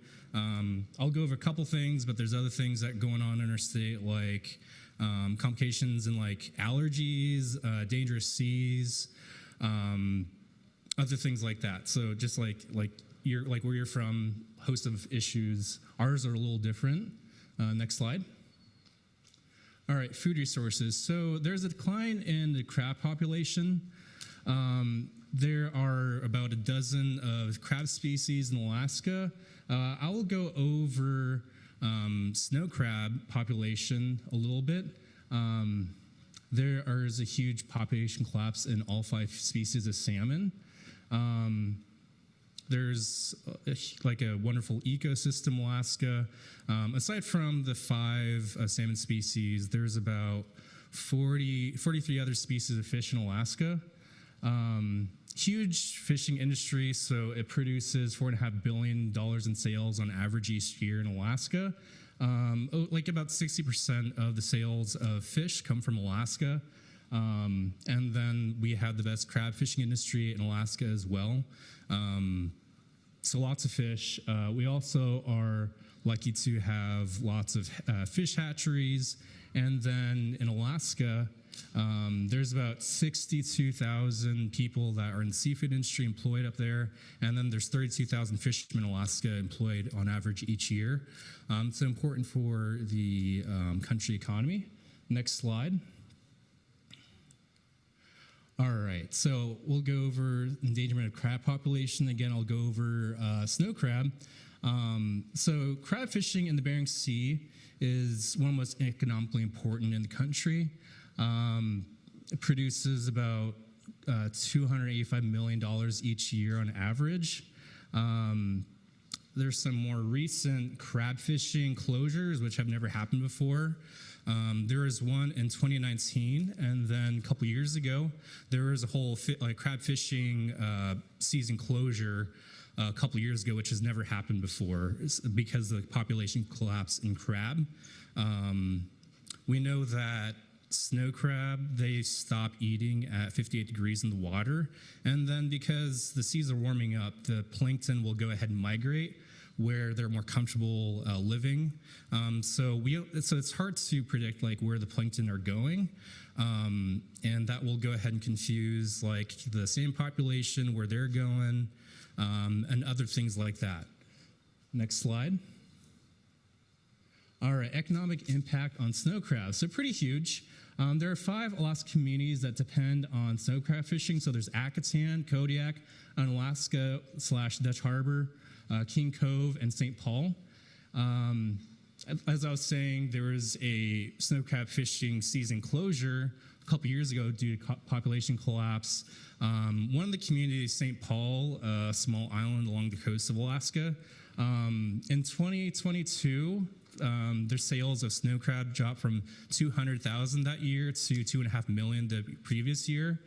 I'll go over a couple things, but there's other things that are going on in our state, like complications in like allergies, dangerous seas, other things like that. So just like where you're from, host of issues. Ours are a little different. Next slide. All right, food resources. So there's a decline in the crab population. There are about a dozen of crab species in Alaska. I will go over snow crab population a little bit. There is a huge population collapse in all 5 species of salmon. There's a wonderful ecosystem in Alaska. Aside from the 5 salmon species, there's about 43 other species of fish in Alaska. Huge fishing industry, so it produces $4.5 billion in sales on average each year in Alaska. Like about 60% of the sales of fish come from Alaska. And then we have the best crab fishing industry in Alaska as well. So lots of fish. We also are lucky to have lots of fish hatcheries. And then in Alaska, there's about 62,000 people that are in the seafood industry employed up there. And then there's 32,000 fishermen in Alaska employed on average each year. So important for the country economy. Next slide. All right, so we'll go over endangerment of crab population. Again, I'll go over snow crab. So crab fishing in the Bering Sea is one of the most economically important in the country. It produces about $285 million each year on average. There's some more recent crab fishing closures, which have never happened before. There was one in 2019, and then a couple years ago, there was a whole crab fishing season closure a couple years ago, which has never happened before because of the population collapse in crab. We know that snow crab, they stop eating at 58 degrees in the water, and then because the seas are warming up, the plankton will go ahead and migrate where they're more comfortable living. So it's hard to predict like where the plankton are going. And that will go ahead and confuse like the same population, where they're going, and other things like that. Next slide. All right, economic impact on snow crabs. So pretty huge. There are 5 Alaska communities that depend on snow crab fishing. So there's Akatan, Kodiak, Unalaska / Dutch Harbor, King Cove, and St. Paul. As I was saying, there was a snow crab fishing season closure a couple years ago due to population collapse. One of the communities, St. Paul, a small island along the coast of Alaska, in 2022, their sales of snow crab dropped from 200,000 that year to 2.5 million the previous year.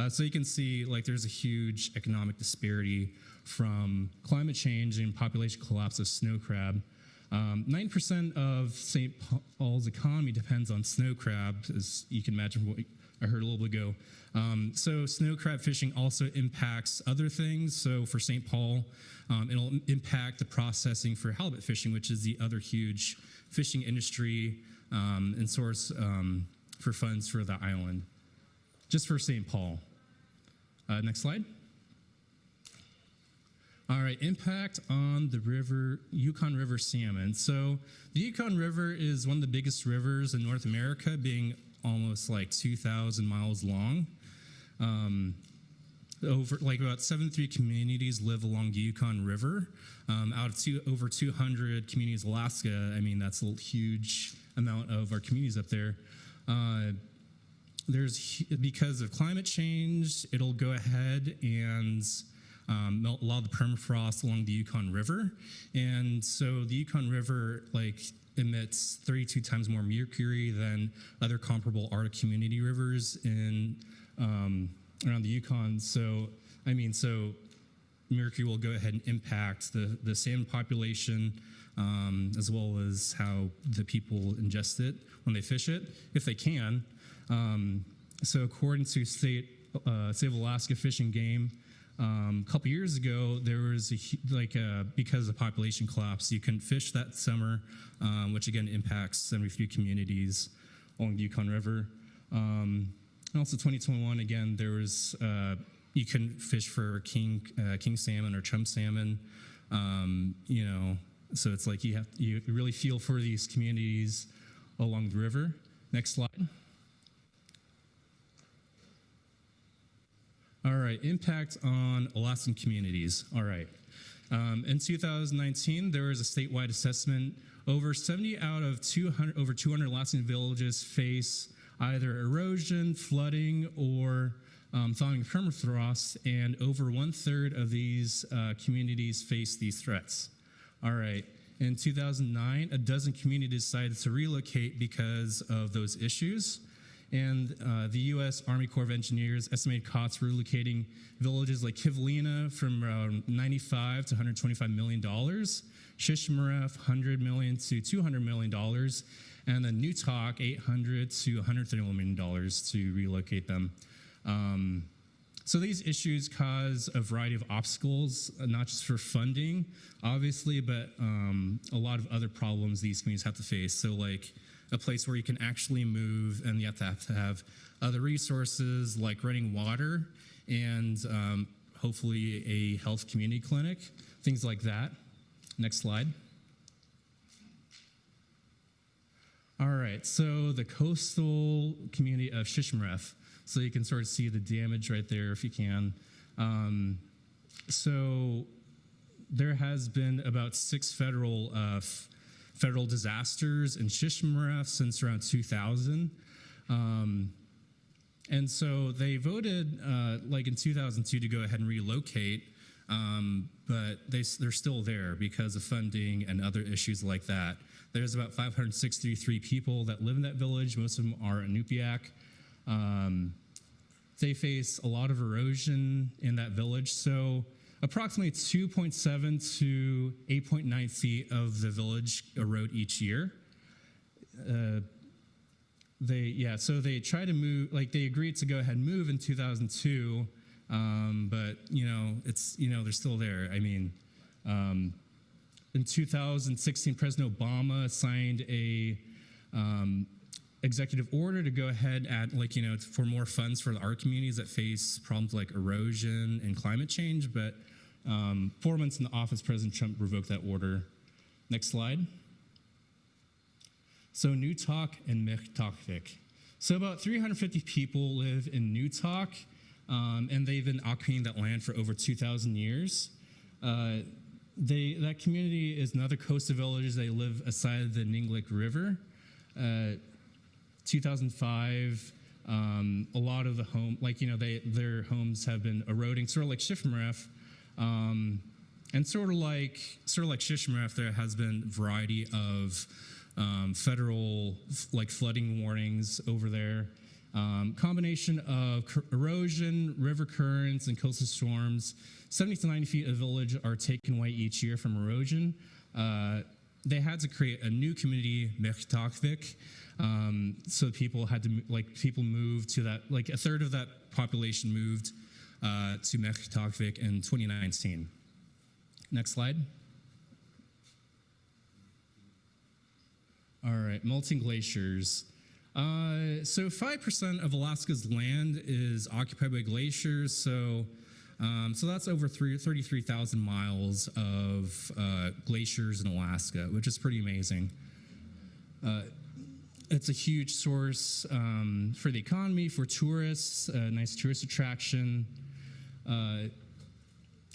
So you can see like there's a huge economic disparity from climate change and population collapse of snow crab. 9% of St. Paul's economy depends on snow crab, as you can imagine what I heard a little bit ago. So snow crab fishing also impacts other things. So for St. Paul, it'll impact the processing for halibut fishing, which is the other huge fishing industry and source for funds for the island, just for St. Paul. Next slide. All right, impact on the Yukon River salmon. So the Yukon River is one of the biggest rivers in North America, being almost like 2,000 miles long. About 73 communities live along the Yukon River. Out of over 200 communities in Alaska, I mean, that's a huge amount of our communities up there. Because of climate change, it'll go ahead and melt a lot of the permafrost along the Yukon River. And so the Yukon River emits 32 times more mercury than other comparable Arctic community rivers in around the Yukon. So mercury will go ahead and impact the salmon population, as well as how the people ingest it when they fish it, if they can. So according to State of Alaska Fish and Game, a couple years ago, there was because of population collapse, you couldn't fish that summer, which again impacts 73 communities along the Yukon River. And also 2021, again, there was you couldn't fish for king salmon or chum salmon. So it's like you really feel for these communities along the river. Next slide. All right, impact on Alaskan communities. All right. In 2019, there was a statewide assessment. Over 70 out of 200 Alaskan villages face either erosion, flooding, or thawing permafrost, and over 1/3 of these communities face these threats. All right. In 2009, a dozen communities decided to relocate because of those issues. And the U.S. Army Corps of Engineers estimated costs for relocating villages like Kivalina from around $95 to $125 million, Shishmaref $100 million to $200 million, and then Newtok $800 to $130 million to relocate them. So these issues cause a variety of obstacles, not just for funding, obviously, but a lot of other problems these communities have to face. So like a place where you can actually move, and you have to have other resources like running water and hopefully a health community clinic, things like that. Next slide. All right, so the coastal community of Shishmaref. So you can sort of see the damage right there if you can. So there has been about 6 federal disasters in Shishmaref since around 2000. And so they voted like in 2002 to go ahead and relocate, but they're still there because of funding and other issues like that. There's about 563 people that live in that village. Most of them are Inupiaq. They face a lot of erosion in that village. So approximately 2.7 to 8.9 feet of the village erode each year. So they try to move, like they agreed to go ahead and move in 2002, but they're still there. I mean, in 2016, President Obama signed a executive order to go ahead for more funds for our communities that face problems like erosion and climate change. But 4 months in the office, President Trump revoked that order. Next slide. So Newtok and Mektakvik. So about 350 people live in Newtok, and they've been occupying that land for over 2,000 years. That community is another coastal village. They live aside the Ninglick River. 2005, a lot of the their homes have been eroding, sort of like Shishmaref, and sort of like Shishmaref. There has been a variety of federal flooding warnings over there. Combination of erosion, river currents, and coastal storms. 70 to 90 feet of village are taken away each year from erosion. They had to create a new community, Mektakvik. So people moved to that, like a third of that population moved to Mektakvik in 2019. Next slide. All right, melting glaciers. So 5% of Alaska's land is occupied by glaciers. So that's over 33,000 miles of glaciers in Alaska, which is pretty amazing. It's a huge source for the economy, for tourists, a nice tourist attraction.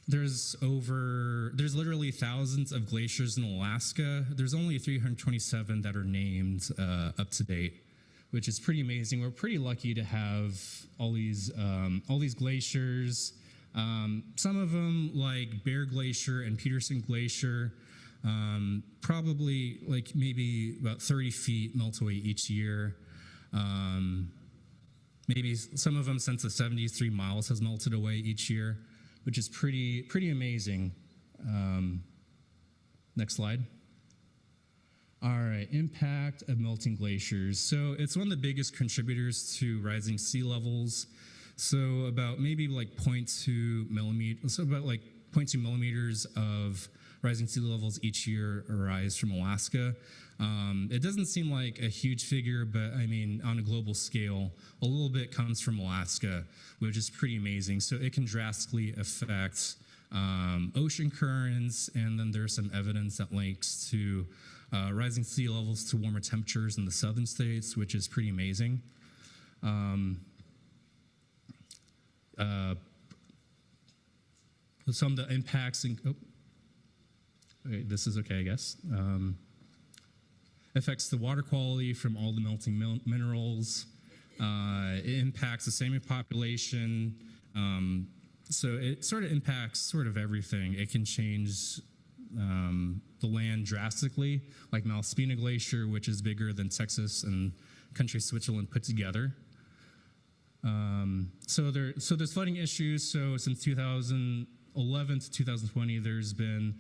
There's literally thousands of glaciers in Alaska. There's only 327 that are named up to date, which is pretty amazing. We're pretty lucky to have all these glaciers. Some of them, like Bear Glacier and Peterson Glacier, probably maybe about 30 feet melt away each year. Maybe some of them since the 70s, 3 miles has melted away each year, which is pretty amazing. Next slide. All right, impact of melting glaciers. So it's one of the biggest contributors to rising sea levels. So about maybe 0.2 millimeters. So about 0.2 millimeters of rising sea levels each year arise from Alaska. It doesn't seem like a huge figure, but I mean, on a global scale, a little bit comes from Alaska, which is pretty amazing. So it can drastically affect ocean currents, and then there's some evidence that links to rising sea levels to warmer temperatures in the southern states, which is pretty amazing. Some of the impacts, this is okay, I guess. Affects the water quality from all the melting minerals. It impacts the salmon population. So it sort of impacts sort of everything. It can change the land drastically, like Malaspina Glacier, which is bigger than Texas and country Switzerland put together. So there's flooding issues. So since 2011 to 2020, there's been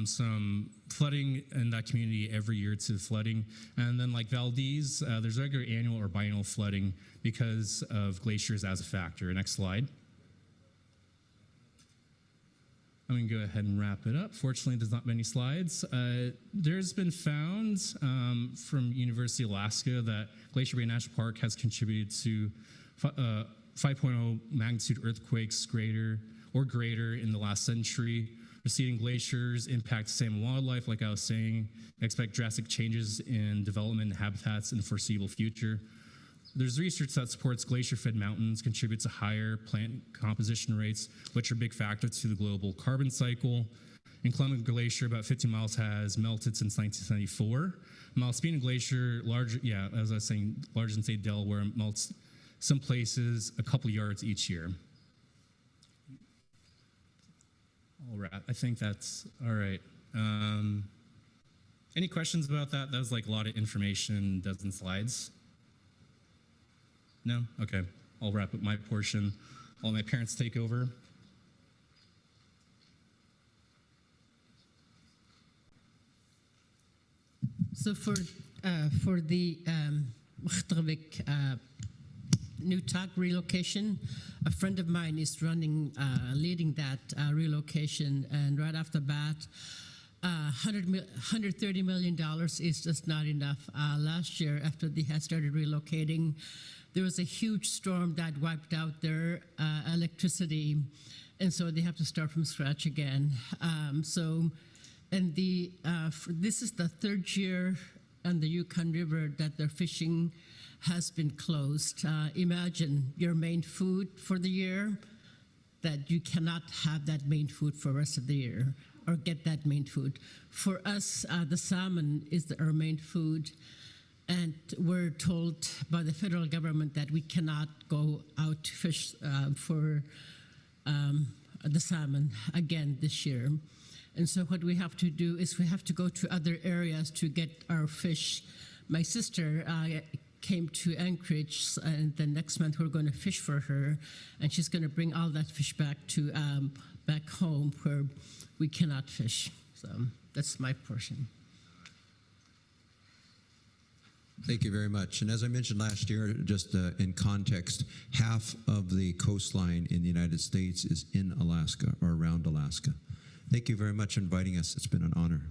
some flooding in that community every year to flooding. And then like Valdez, there's regular annual or biennial flooding because of glaciers as a factor. Next slide. I'm going to go ahead and wrap it up. Fortunately, there's not many slides. There's been found from University of Alaska that Glacier Bay National Park has contributed to 5.0 magnitude earthquakes greater in the last century. Receding glaciers impact salmon wildlife, like I was saying. Expect drastic changes in development and habitats in the foreseeable future. There's research that supports glacier-fed mountains contribute to higher plant composition rates, which are a big factor to the global carbon cycle. In Columbia Glacier, about 15 miles has melted since 1974. Malaspina Glacier, larger than, say, Delaware, melts some places a couple yards each year. All right, I think that's all right. Any questions about that? That was like a lot of information, dozen slides. No? Okay. I'll wrap up my portion. I'll let my parents take over. So for the New Talk relocation, a friend of mine is leading that relocation, and right off the bat, $130 million is just not enough. Last year, after they had started relocating, there was a huge storm that wiped out their electricity, and so they have to start from scratch again. This is the third year on the Yukon River that their fishing has been closed. Imagine your main food for the year, that you cannot have that main food for the rest of the year or get that main food. For us, the salmon is our main food. And we're told by the federal government that we cannot go out to fish for the salmon again this year. And so what we have to do is we have to go to other areas to get our fish. My sister came to Anchorage, and the next month we're going to fish for her, and she's going to bring all that fish back home where we cannot fish. So that's my portion. Thank you very much. And as I mentioned last year, just in context, half of the coastline in the United States is in Alaska or around Alaska. Thank you very much for inviting us. It's been an honor.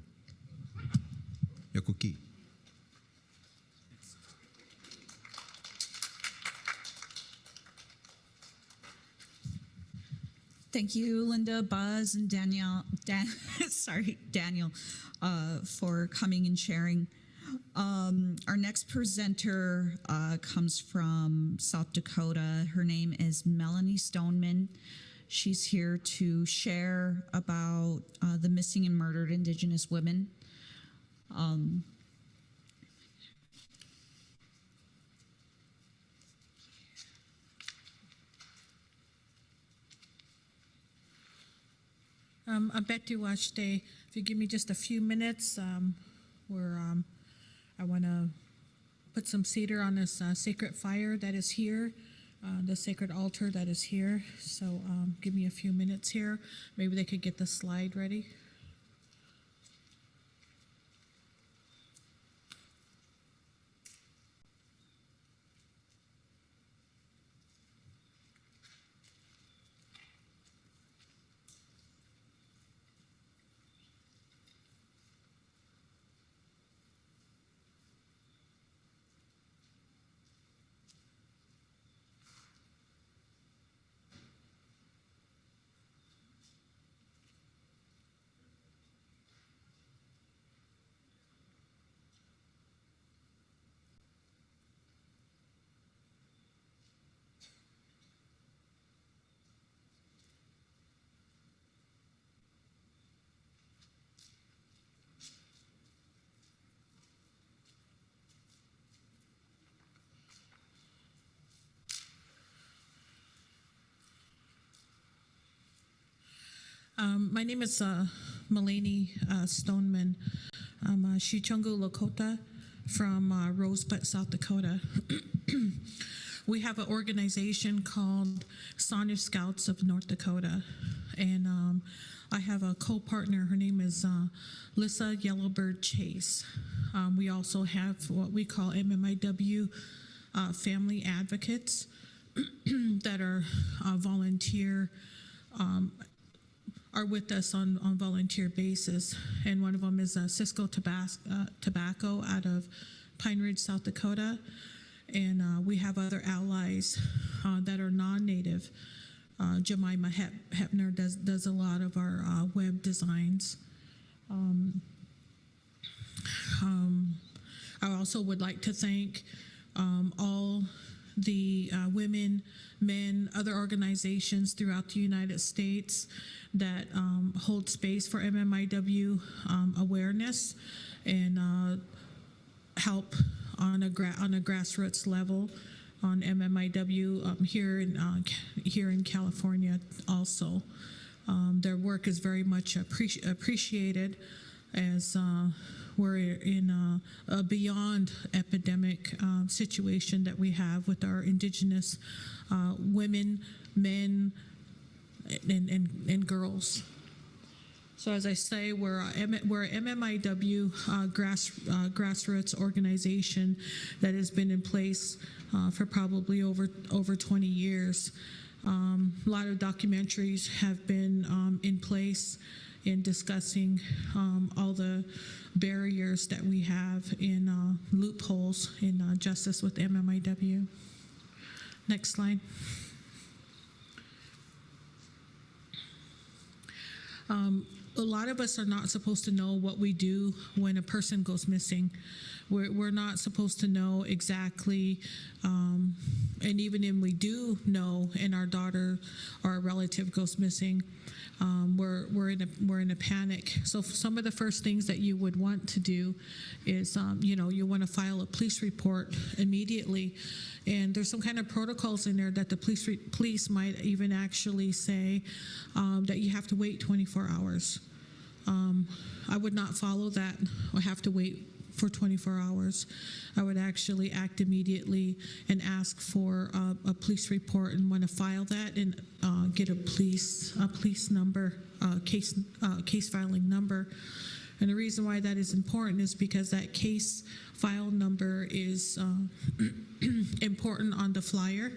Yakuki. Thank you, Linda, Buzz, and Daniel, for coming and sharing. Our next presenter comes from South Dakota. Her name is Melanie Stoneman. She's here to share about the missing and murdered Indigenous women. I'm Betty Washday. If you give me just a few minutes, I want to put some cedar on this sacred fire that is here, the sacred altar that is here. So give me a few minutes here. Maybe they could get the slide ready. My name is Melanie Stoneman. I'm a Shichungu Lakota. from Rosebud, South Dakota. We have an organization called Sonnet Scouts of North Dakota, and I have a co-partner. Her name is Lissa Yellowbird Chase. We also have what we call MMIW family advocates that are volunteer, are with us on volunteer basis. And one of them is Cisco Tobacco out of Pine Ridge, South Dakota. And we have other allies that are non-native. Jemima Hepner does a lot of our web designs. I also would like to thank all the women, men, other organizations throughout the United States that hold space for MMIW awareness and help on a grassroots level on MMIW here in California also. Their work is very much appreciated as we're in a beyond epidemic situation that we have with our indigenous women, men, and girls. So as I say, we're a MMIW grassroots organization that has been in place for probably over 20 years. A lot of documentaries have been in place in discussing all the barriers that we have in loopholes in justice with MMIW. Next slide. A lot of us are not supposed to know what we do when a person goes missing. We're not supposed to know exactly, and even if we do know and our daughter or a relative goes missing, we're in a panic. So some of the first things that you would want to do is, you want to file a police report immediately. And there's some kind of protocols in there that the police might even actually say that you have to wait 24 hours. I would not follow that or have to wait for 24 hours. I would actually act immediately and ask for a police report and want to file that and get a police number, case filing number. And the reason why that is important is because that case file number is important on the flyer.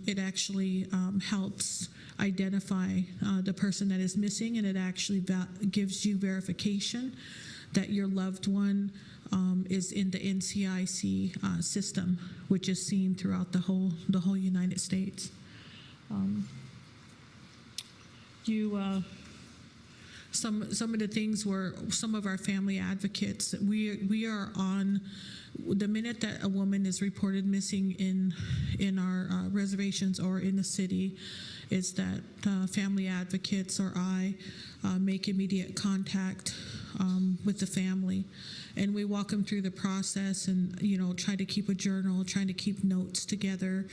It actually helps identify the person that is missing, and it actually gives you verification that your loved one is in the NCIC system, which is seen throughout the whole United States. Some of the things were some of our family advocates. We are on the minute that a woman is reported missing in our reservations or in the city, is that family advocates or I make immediate contact with the family, and we walk them through the process and try to keep a journal, trying to keep notes together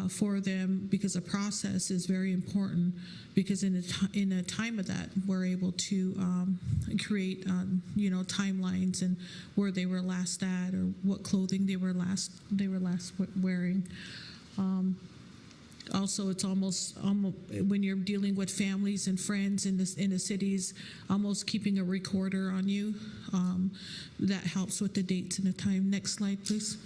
for them, because the process is very important, because in a time of that we're able to create timelines and where they were last at or what clothing they were last wearing. Also, it's almost when you're dealing with families and friends in the cities, almost keeping a recorder on you. That helps with the dates and the time. Next slide, please.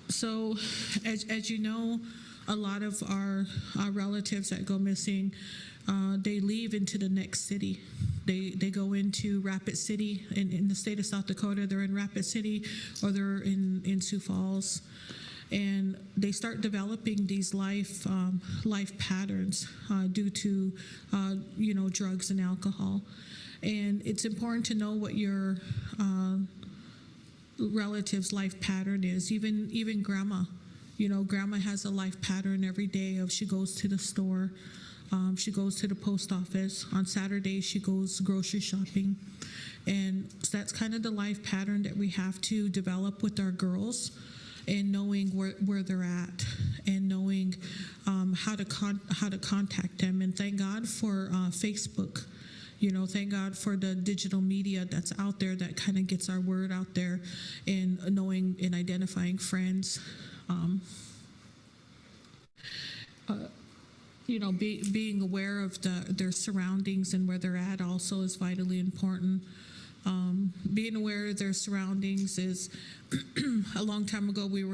So, as you know, a lot of our relatives that go missing, they leave into the next city. They go into Rapid City in the state of South Dakota. They're in Rapid City, or they're in Sioux Falls, and they start developing these life patterns due to drugs and alcohol. And it's important to know what your relative's life pattern is. Even grandma, grandma has a life pattern every day of she goes to the store. She goes to the post office. On Saturdays, she goes grocery shopping. And so that's kind of the life pattern that we have to develop with our girls, and knowing where they're at, and knowing how to contact them. And thank God for Facebook Thank God for the digital media that's out there that kind of gets our word out there and knowing and identifying friends. Being aware of their surroundings and where they're at also is vitally important. Being aware of their surroundings is a long time ago we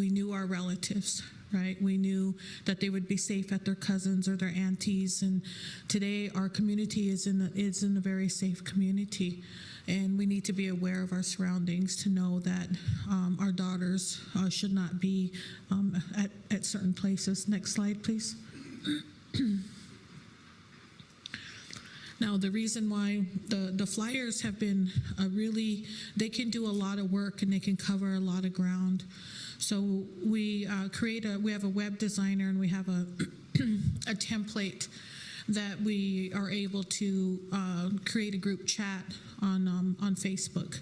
knew our relatives, right? We knew that they would be safe at their cousins or their aunties, and today our community is in a very safe community, and we need to be aware of our surroundings to know that our daughters should not be at certain places. Next slide, please. Now, the reason why the flyers have been they can do a lot of work and they can cover a lot of ground. So we have a web designer and we have a template that we are able to create a group chat on Facebook.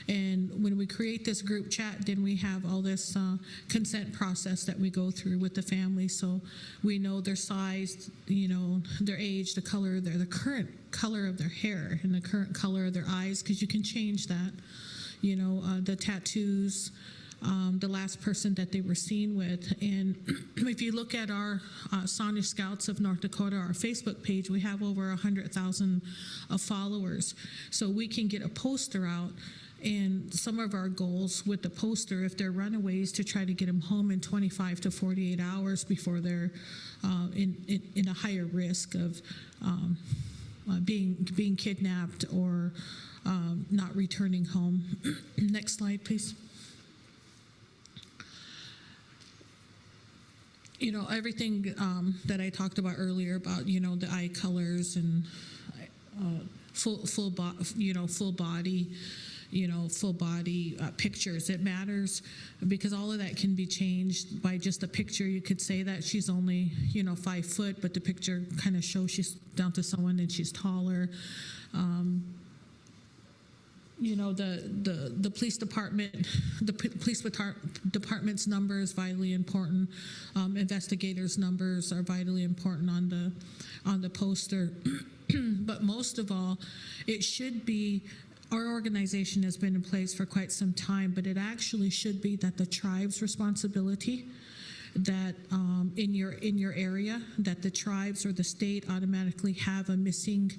And when we create this group chat, then we have all this consent process that we go through with the family. So we know their size, their age, the color, the current color of their hair, and the current color of their eyes, because you can change that. The tattoos, the last person that they were seen with. And if you look at our Sioux Scouts of North Dakota, our Facebook page, we have over 100,000 followers. So we can get a poster out. And some of our goals with the poster, if they're runaways, to try to get them home in 25 to 48 hours before they're in a higher risk of being kidnapped or not returning home. Next slide, please. Everything that I talked about earlier about the eye colors and full body. Full body pictures. It matters because all of that can be changed by just a picture. You could say that she's only 5 foot, but the picture kind of shows she's down to someone and she's taller. The police department, department's number is vitally important. Investigators' numbers are vitally important on the poster. But most of all, it should be. Our organization has been in place for quite some time, but it actually should be that the tribe's responsibility, that in your area, that the tribes or the state automatically have a missing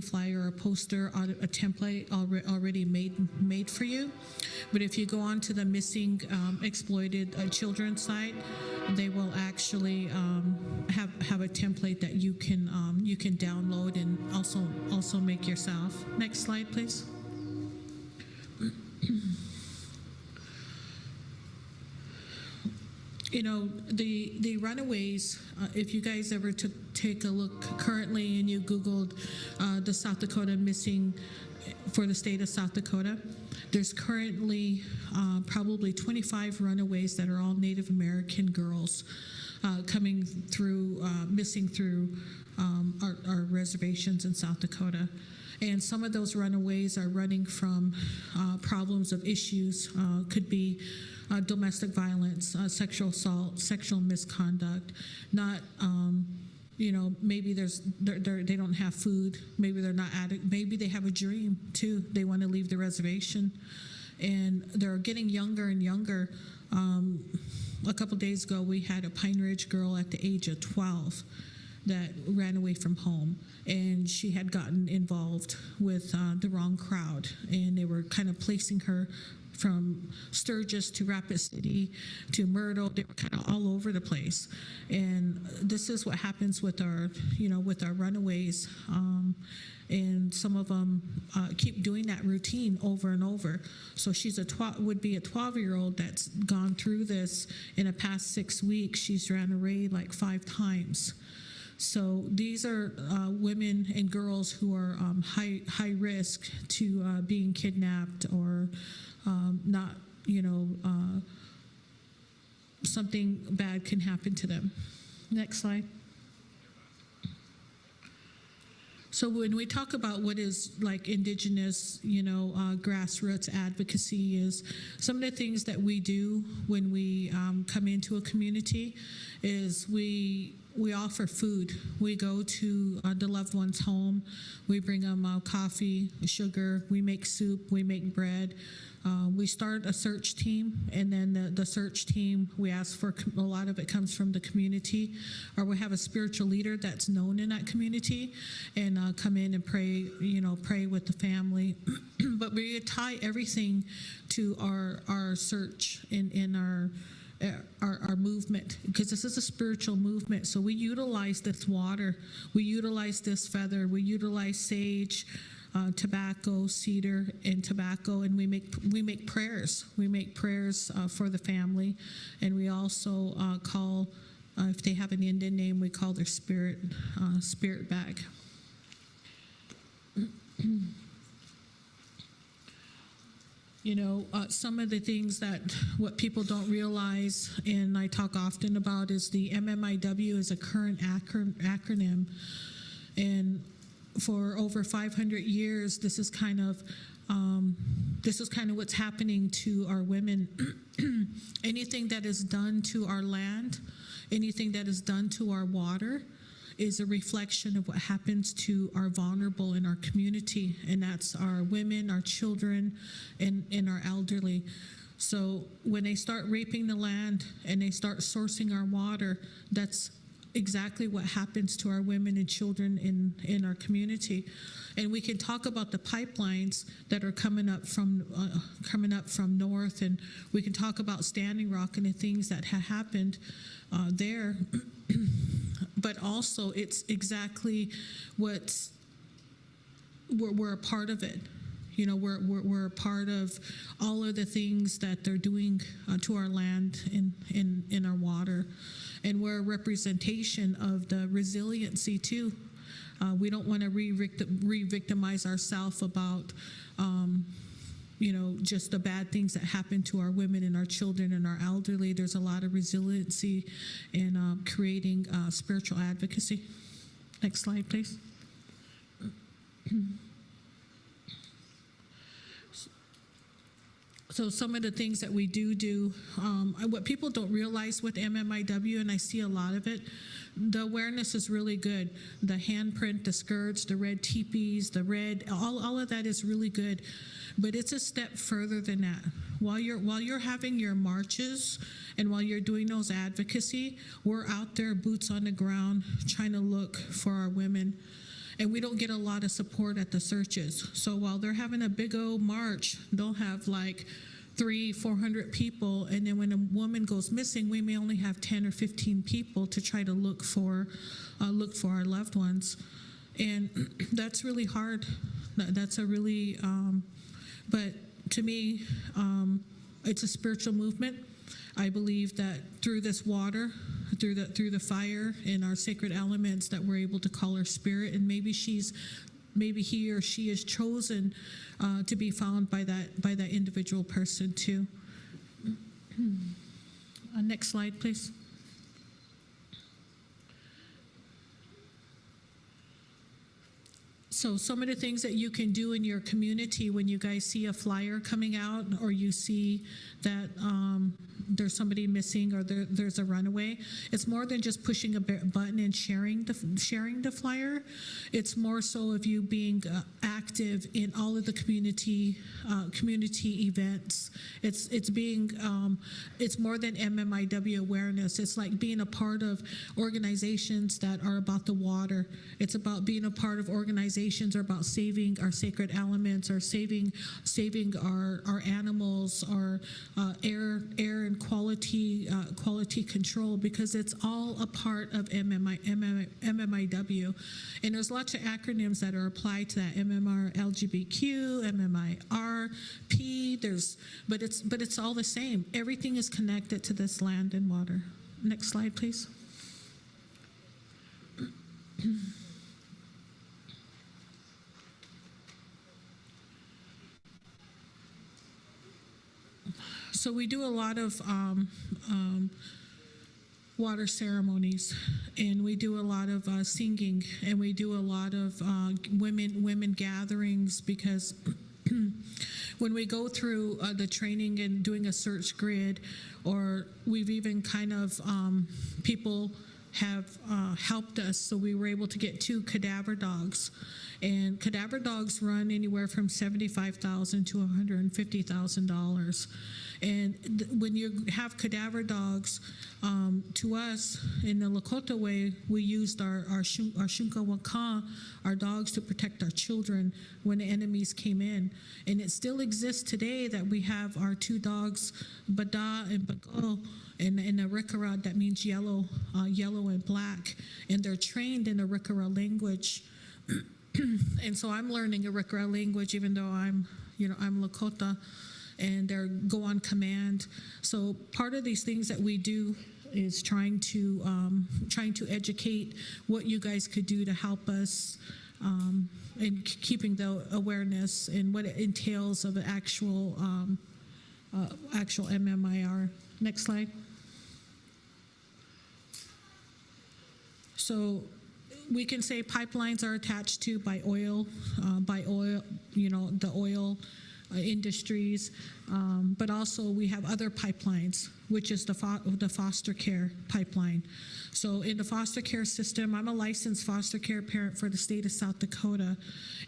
flyer or a poster, a template already made for you. But if you go on to the missing exploited children site, they will actually have a template that you can download and also make yourself. Next slide, please. The runaways, if you guys ever take a look currently and you Googled the South Dakota missing for the state of South Dakota, there's currently probably 25 runaways that are all Native American girls coming through, missing through our reservations in South Dakota. And some of those runaways are running from problems of issues, could be domestic violence, sexual assault, sexual misconduct, not, maybe they don't have food, maybe they're not maybe they have a dream too, they want to leave the reservation, and they're getting younger and younger. A couple days ago, we had a Pine Ridge girl at the age of 12 that ran away from home, and she had gotten involved with the wrong crowd, and they were kind of placing her from Sturgis to Rapid City to Myrtle. They were kind of all over the place, and this is what happens with our runaways, and some of them keep doing that routine over and over. So she's would be a 12-year-old that's gone through this in the past 6 weeks. She's ran away like 5 times. So these are women and girls who are high risk to being kidnapped or not, something bad can happen to them. Next slide. So when we talk about what is like indigenous, grassroots advocacy, is some of the things that we do when we come into a community is we we offer food. We go to the loved one's home. We bring them coffee, sugar. We make soup. We make bread. We start a search team, and then the search team, we ask for, a lot of it comes from the community, or we have a spiritual leader that's known in that community, and come in and pray, pray with the family. But we tie everything to our search in our movement, because this is a spiritual movement. So we utilize this water, we utilize this feather, we utilize sage, tobacco, cedar, and tobacco, and we make prayers. We make prayers for the family, and we also call, if they have an Indian name, we call their spirit back. Some of the things that what people don't realize, and I talk often about, is the MMIW is a current acronym, and for over 500 years, this is kind of what's happening to our women. Anything that is done to our land, anything that is done to our water, is a reflection of what happens to our vulnerable in our community, and that's our women, our children, and our elderly. So when they start raping the land and they start sourcing our water, that's exactly what happens to our women and children in our community. And we can talk about the pipelines that are coming up from north, and we can talk about Standing Rock and the things that have happened there. But also, it's exactly what we're a part of it. We're a part of all of the things that they're doing to our land in our water. And we're a representation of the resiliency too. We don't want to re-victimize ourselves about, just the bad things that happen to our women and our children and our elderly. There's a lot of resiliency in creating spiritual advocacy. Next slide, please. So some of the things that we do, what people don't realize with MMIW, and I see a lot of it, the awareness is really good. The handprint, the skirts, the red teepees, the red, all of that is really good. But it's a step further than that. While you're having your marches and while you're doing those advocacy, we're out there, boots on the ground, trying to look for our women. And we don't get a lot of support at the searches. So while they're having a big old march, they'll have like 300-400 people, and then when a woman goes missing, we may only have 10 or 15 people to try to look for our loved ones, and that's really hard. That's a really, but to me, it's a spiritual movement. I believe that through this water, through the fire and our sacred elements, that we're able to call her spirit, and maybe he or she is chosen to be found by that individual person too. Next slide, please. So some of the things that you can do in your community when you guys see a flyer coming out, or you see that there's somebody missing, or there's a runaway, it's more than just pushing a button and sharing the flyer. It's more so of you being active in all of the community events. It's being it's more than MMIW awareness. It's like being a part of organizations that are about the water. It's about being a part of organizations are about saving our sacred elements, or saving our animals, our air and quality control, because it's all a part of MMIW. And there's lots of acronyms that are applied to that: MMR, LGBTQ, MMIR, P. But it's all the same. Everything is connected to this land and water. Next slide, please. So we do a lot of water ceremonies, and we do a lot of singing, and we do a lot of women gatherings, because when we go through the training and doing a search grid, or we've even kind of people have helped us. So we were able to get 2 cadaver dogs, and cadaver dogs run anywhere from $75,000 to $150,000. And when you have cadaver dogs, to us in the Lakota way, we used our Shunka Waka, our dogs, to protect our children when the enemies came in. And it still exists today that we have our 2 dogs, Bada and Bago, and a Rikara, that means yellow, yellow and black, and they're trained in the Rikara language. And so I'm learning a Rikara language, even though I'm Lakota, and they're go on command. So part of these things that we do is trying to educate what you guys could do to help us, and keeping the awareness and what it entails of an actual MMIR. Next slide. So we can say pipelines are attached to by oil, the oil industries, but also we have other pipelines, which is the foster care pipeline. So in the foster care system, I'm a licensed foster care parent for the state of South Dakota,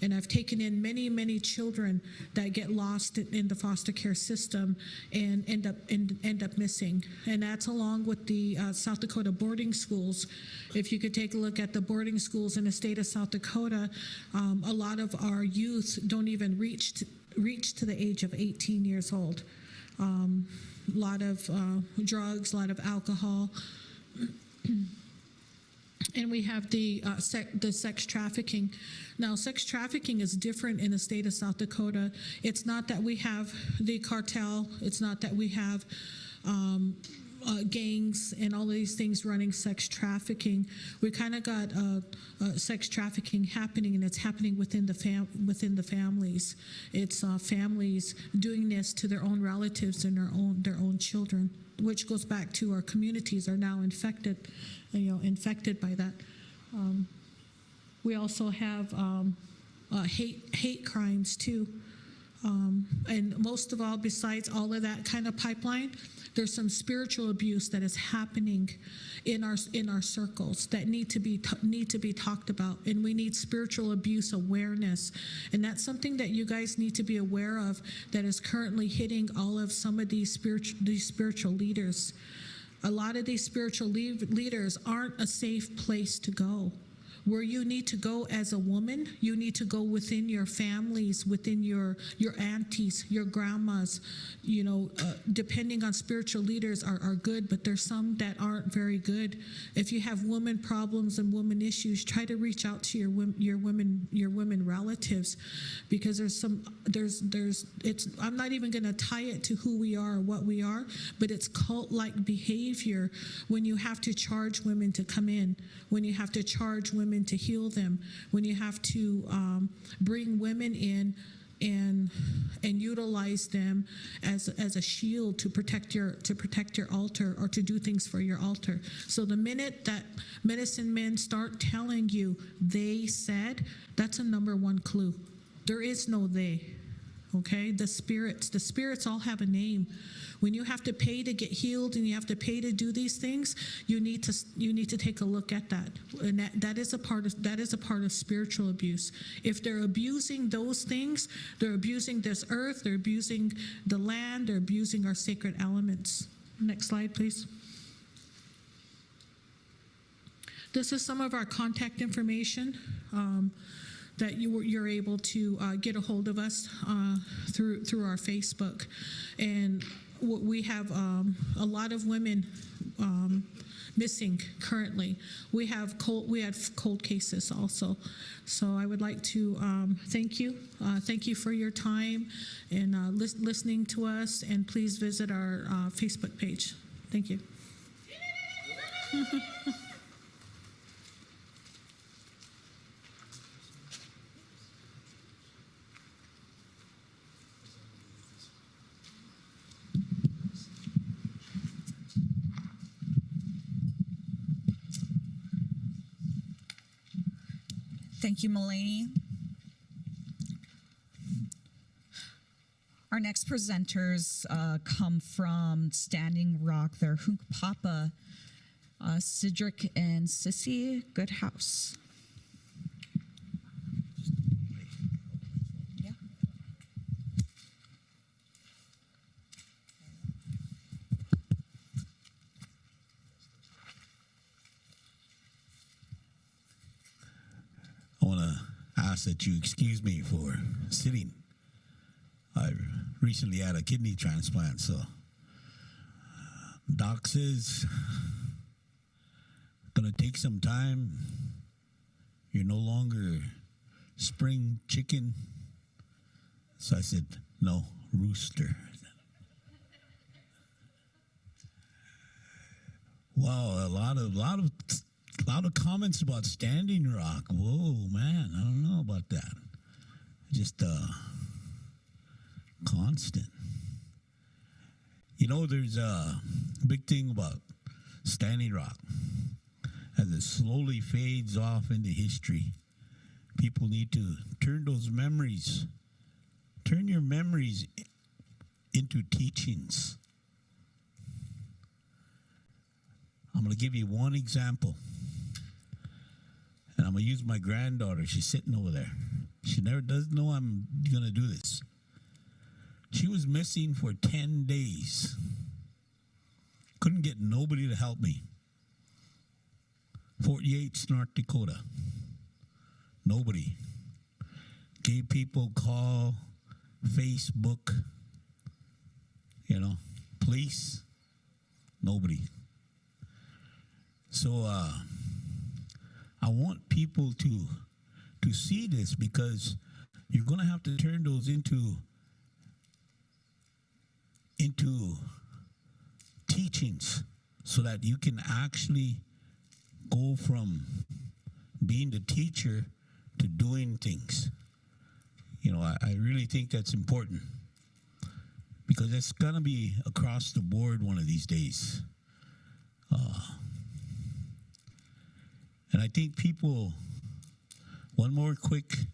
and I've taken in many, many children that get lost in the foster care system and end up missing. And that's along with the South Dakota boarding schools. If you could take a look at the boarding schools in the state of South Dakota, a lot of our youth don't even reach to the age of 18 years old. A lot of drugs, a lot of alcohol. And we have the sex trafficking. Now, sex trafficking is different in the state of South Dakota. It's not that we have the cartel. It's not that we have gangs and all of these things running sex trafficking. We kind of got sex trafficking happening, and it's happening within the families. It's families doing this to their own relatives and their own children, which goes back to our communities are now infected by that. We also have hate crimes too. And most of all, besides all of that kind of pipeline, there's some spiritual abuse that is happening in our circles that need to be talked about, and we need spiritual abuse awareness, and that's something that you guys need to be aware of, that is currently hitting all of some of these spiritual leaders. A lot of these spiritual leaders aren't a safe place to go. Where you need to go as a woman, you need to go within your families, within your aunties, your grandmas. Depending on spiritual leaders are good, but there's some that aren't very good. If you have woman problems and woman issues, try to reach out to your women relatives, because I'm not even going to tie it to who we are or what we are, but it's cult-like behavior when you have to charge women to come in, when you have to charge women to heal them, when you have to bring women in and utilize them as a shield to protect your altar, or to do things for your altar. So the minute that medicine men start telling you they said, that's a number one clue. There is no they. Okay, the spirits all have a name. When you have to pay to get healed and you have to pay to do these things, you need to take a look at that. And that is a part of spiritual abuse. If they're abusing those things, they're abusing this earth, they're abusing the land, they're abusing our sacred elements. Next slide, please. This is some of our contact information. That you're able to get a hold of us through our Facebook, and we have a lot of women missing currently. We have cold cases also. So I would like to thank you for your time and listening to us, and please visit our Facebook page. Thank you. Thank you, Mulaney. Our next presenters come from Standing Rock. They're Hunkpapa Cedric and Sissy Goodhouse. Yeah. I want to ask that you excuse me for sitting. I recently had a kidney transplant, so doc says gonna take some time. You're no longer spring chicken. So I said, no, rooster. Wow, a lot of comments about Standing Rock. Whoa, man, I don't know about that. Just constant. You know, there's a big thing about Standing Rock. As it slowly fades off into history, people need to turn your memories into teachings. I'm going to give you one example. And I'm going to use my granddaughter. She's sitting over there. She never doesn't know I'm going to do this. She was missing for 10 days. Couldn't get nobody to help me. 48 Yates, North Dakota. Nobody. Gave people call, Facebook, police. Nobody. So I want people to see this, because you're going to have to turn those into teachings so that you can actually go from being the teacher to doing things. I really think that's important, because it's going to be across the board one of these days. And I think people, one more quick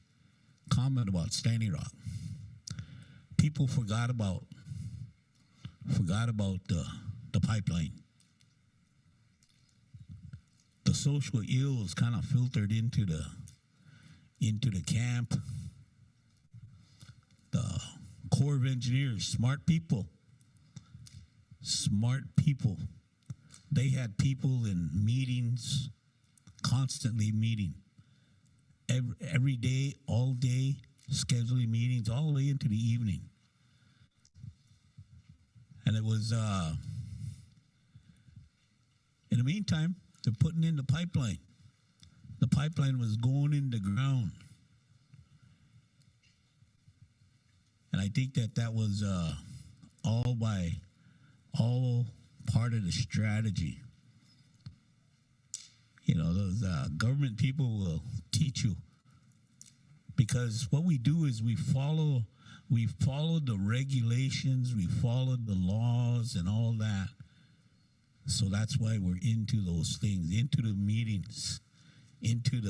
comment about Standing Rock. People forgot about the pipeline. The social ills kind of filtered into the camp. The Corps of Engineers, smart people. They had people in meetings, constantly meeting. Every day, all day, scheduling meetings all the way into the evening. And it was, in the meantime, they're putting in the pipeline. The pipeline was going in the ground. And I think that was all part of the strategy. Those government people will teach you, because what we do is we follow the regulations, we follow the laws and all that. So that's why we're into those things, into the meetings, into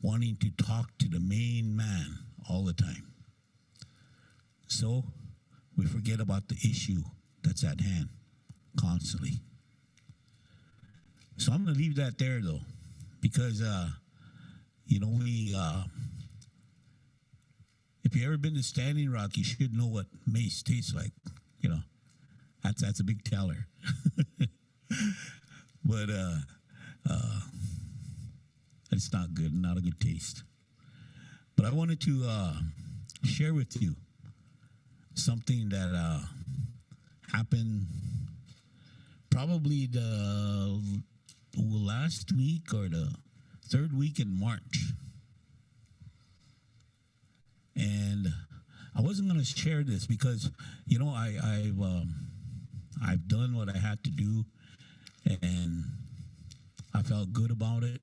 wanting to talk to the main man all the time. So we forget about the issue that's at hand constantly. So I'm going to leave that there, though, because, if you ever been to Standing Rock, you should know what mace tastes like. That's a big teller. But it's not good, not a good taste. But I wanted to share with you something that happened probably the last week or the third week in March. And I wasn't going to share this because, I've done what I had to do, and I felt good about it,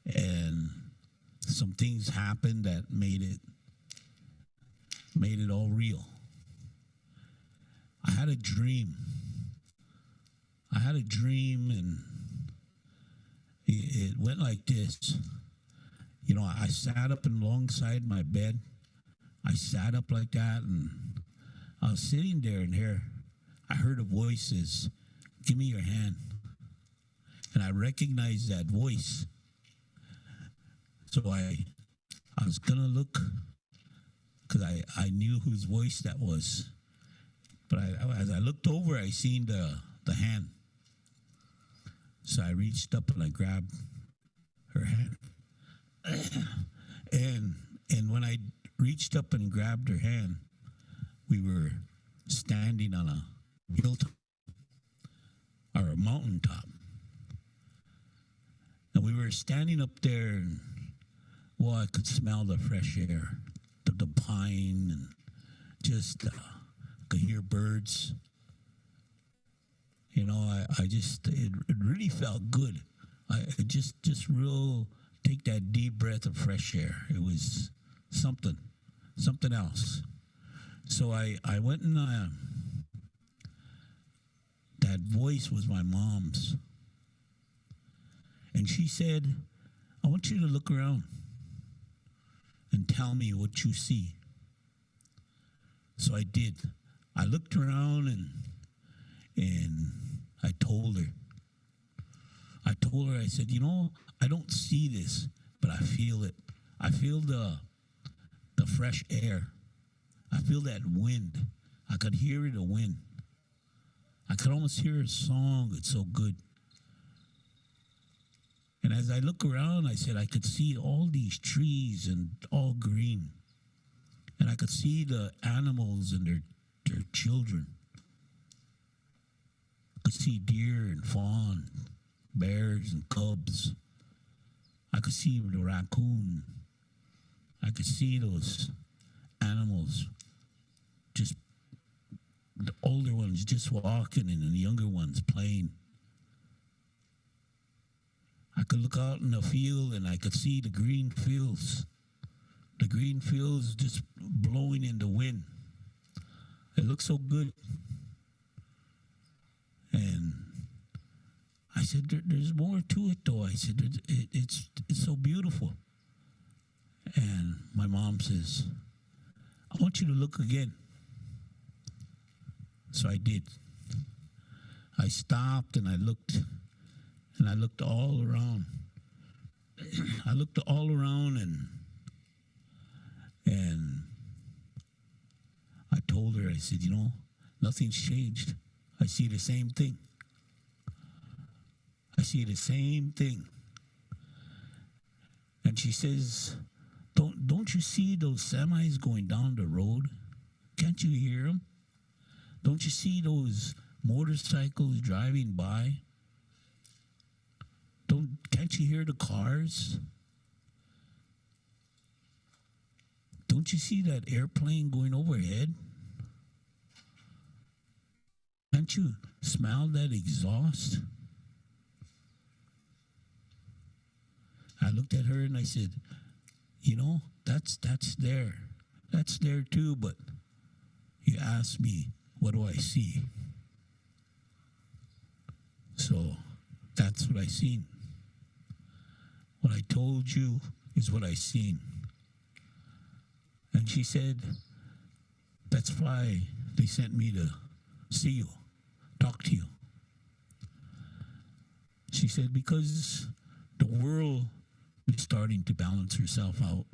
And some things happened that made it all real. I had a dream, and it went like this. I sat up alongside my bed. I sat up like that, and I was sitting there, and here I heard a voice says, "Give me your hand." And I recognized that voice. So I was gonna look, because I knew whose voice that was. But as I looked over, I seen the hand. So I reached up and I grabbed her hand. and when I reached up and grabbed her hand, we were standing on a hilltop or a mountaintop. And we were standing up there, and well, I could smell the fresh air, the pine, and just could hear birds. You know, I just, it really felt good. I just real, take that deep breath of fresh air. It was something else. So I went and that voice was my mom's. And she said, "I want you to look around and tell me what you see." So I did. I looked around and I told her. I said, "You know, I don't see this, but I feel it. I feel the fresh air. I feel that wind. I could hear the wind. I could almost hear a song. It's so good." And as I look around, I said, I could see all these trees and all green. And I could see the animals and their children. I could see deer and fawn, bears and cubs. I could see the raccoon. I could see those animals, just the older ones just walking and the younger ones playing. I could look out in the field and I could see the green fields. The green fields just blowing in the wind. It looked so good. And I said, there's more to it though. I said, it's so beautiful. And my mom says, "I want you to look again." So I did. I stopped and I looked all around. I looked all around and I told her, I said, "You know, nothing's changed. I see the same thing. I see the same thing." And she says, Don't you see those semis going down the road? Can't you hear them? Don't you see those motorcycles driving by? Can't you hear the cars? Don't you see that airplane going overhead? Can't you smell that exhaust? I looked at her and I said, "You know, that's there. That's there too, but you asked me, what do I see?" So that's what I seen. What I told you is what I seen. And she said, "That's why they sent me to see you, talk to you." She said, "Because the world is starting to balance herself out.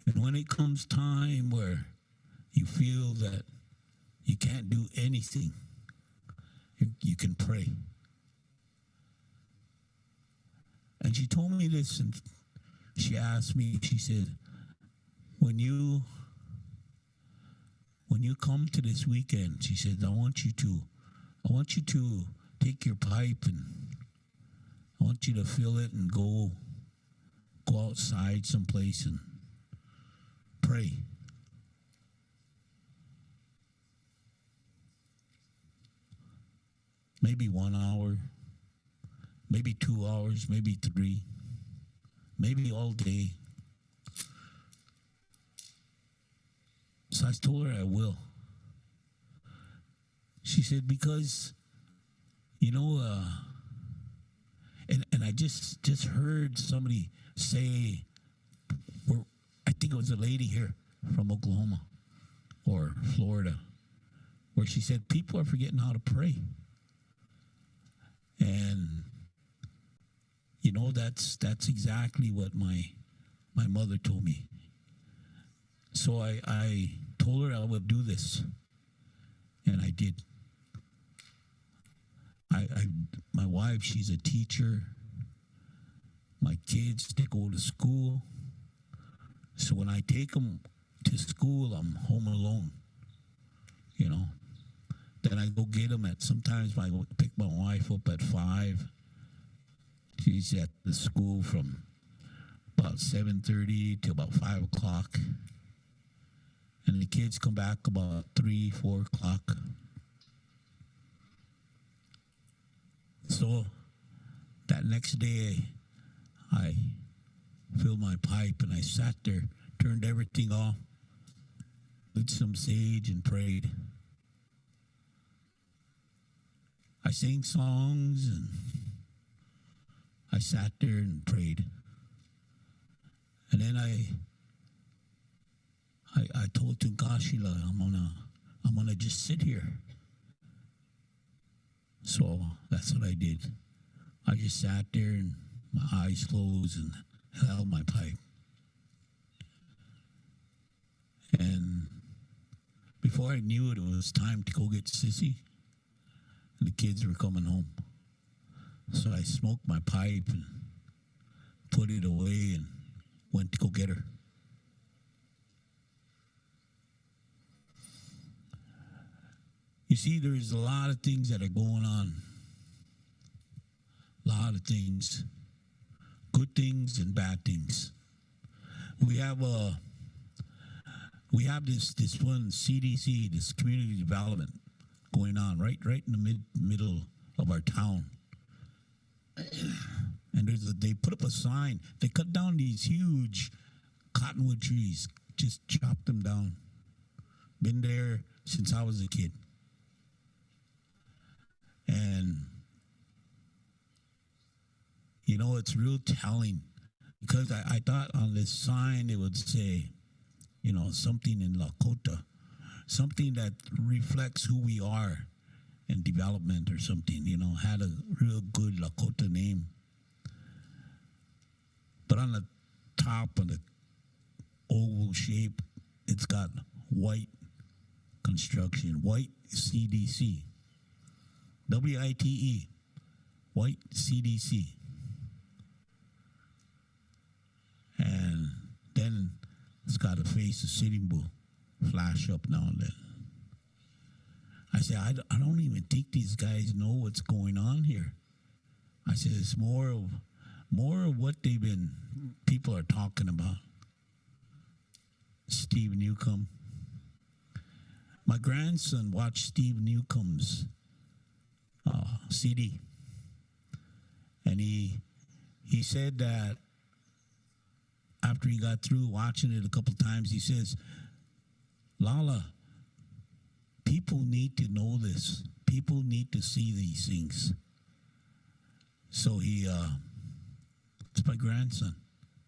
And when it comes time where you feel that you can't do anything, you can pray." And she told me this, and she asked me, she said, when you come to this weekend, she said, I want you to take your pipe and I want you to fill it and go outside someplace and pray. Maybe 1 hour, maybe 2 hours, maybe 3, maybe all day. So I told her I will. She said, because, you know, and I just heard somebody say, I think it was a lady here, from Oklahoma or Florida, where she said people are forgetting how to pray. And you know, that's exactly what my mother told me. So I told her I would do this, and I did. My wife, she's a teacher. My kids, they go to school. So when I take them to school, I'm home alone, you know. Then I go get them sometimes I go pick my wife up at 5. She's at the school from about 7:30 to about 5 o'clock. And the kids come back about 3, 4 o'clock. So that next day, I filled my pipe and I sat there, turned everything off, lit some sage and prayed. I sang songs and I sat there and prayed. And then I told Tunkashila, I'm gonna just sit here. So that's what I did. I just sat there and my eyes closed and held my pipe. And before I knew it, it was time to go get Sissy. And the kids were coming home. So I smoked my pipe and put it away and went to go get her. You see, there's a lot of things that are going on. A lot of things. Good things and bad things. We have this one CDC, this community development going on right in the middle of our town. And they put up a sign. They cut down these huge cottonwood trees, just chopped them down. Been there since I was a kid. And, you know, it's real telling because I thought on this sign it would say, you know, something in Lakota, something that reflects who we are in development or something, you know, had a real good Lakota name. But on the top of the oval shape, it's got white construction, white CDC. WITE, white CDC. And then it's got a face of Sitting Bull flash up now and then. I said, I don't even think these guys know what's going on here. I said, it's more of what people are talking about. Steve Newcomb. My grandson watched Steve Newcomb's CD. And he said that after he got through watching it a couple times, he says, Lala, people need to know this. People need to see these things. So it's my grandson,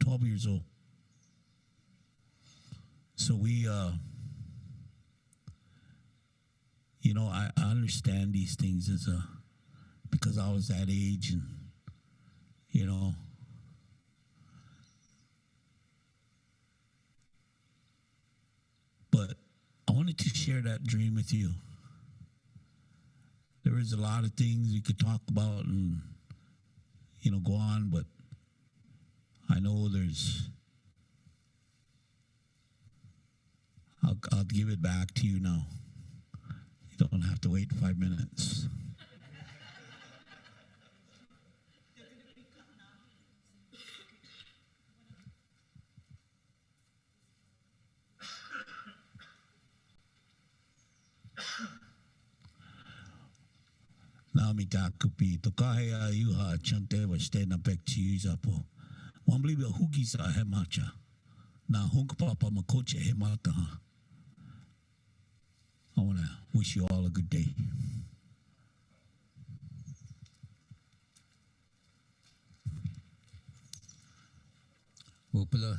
12 years old. So we, you know, I understand these things because I was that age and, you know, but I wanted to share that dream with you. There is a lot of things we could talk about and, you know, go on, but I know I'll give it back to you now. You don't have to wait 5 minutes. Nami takupi to kahe a iuha chante wa stena pek chiusa po. Wambli be hugi sa he macha. Na hunk papa makoche he mata ha. I want to wish you all a good day. Wopala.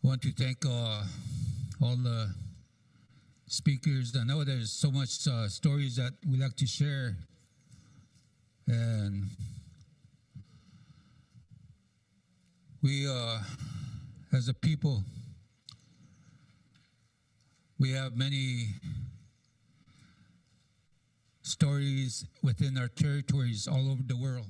want to thank all the speakers. I know there's so much stories that we like to share, and we, as a people, we have many stories within our territories all over the world.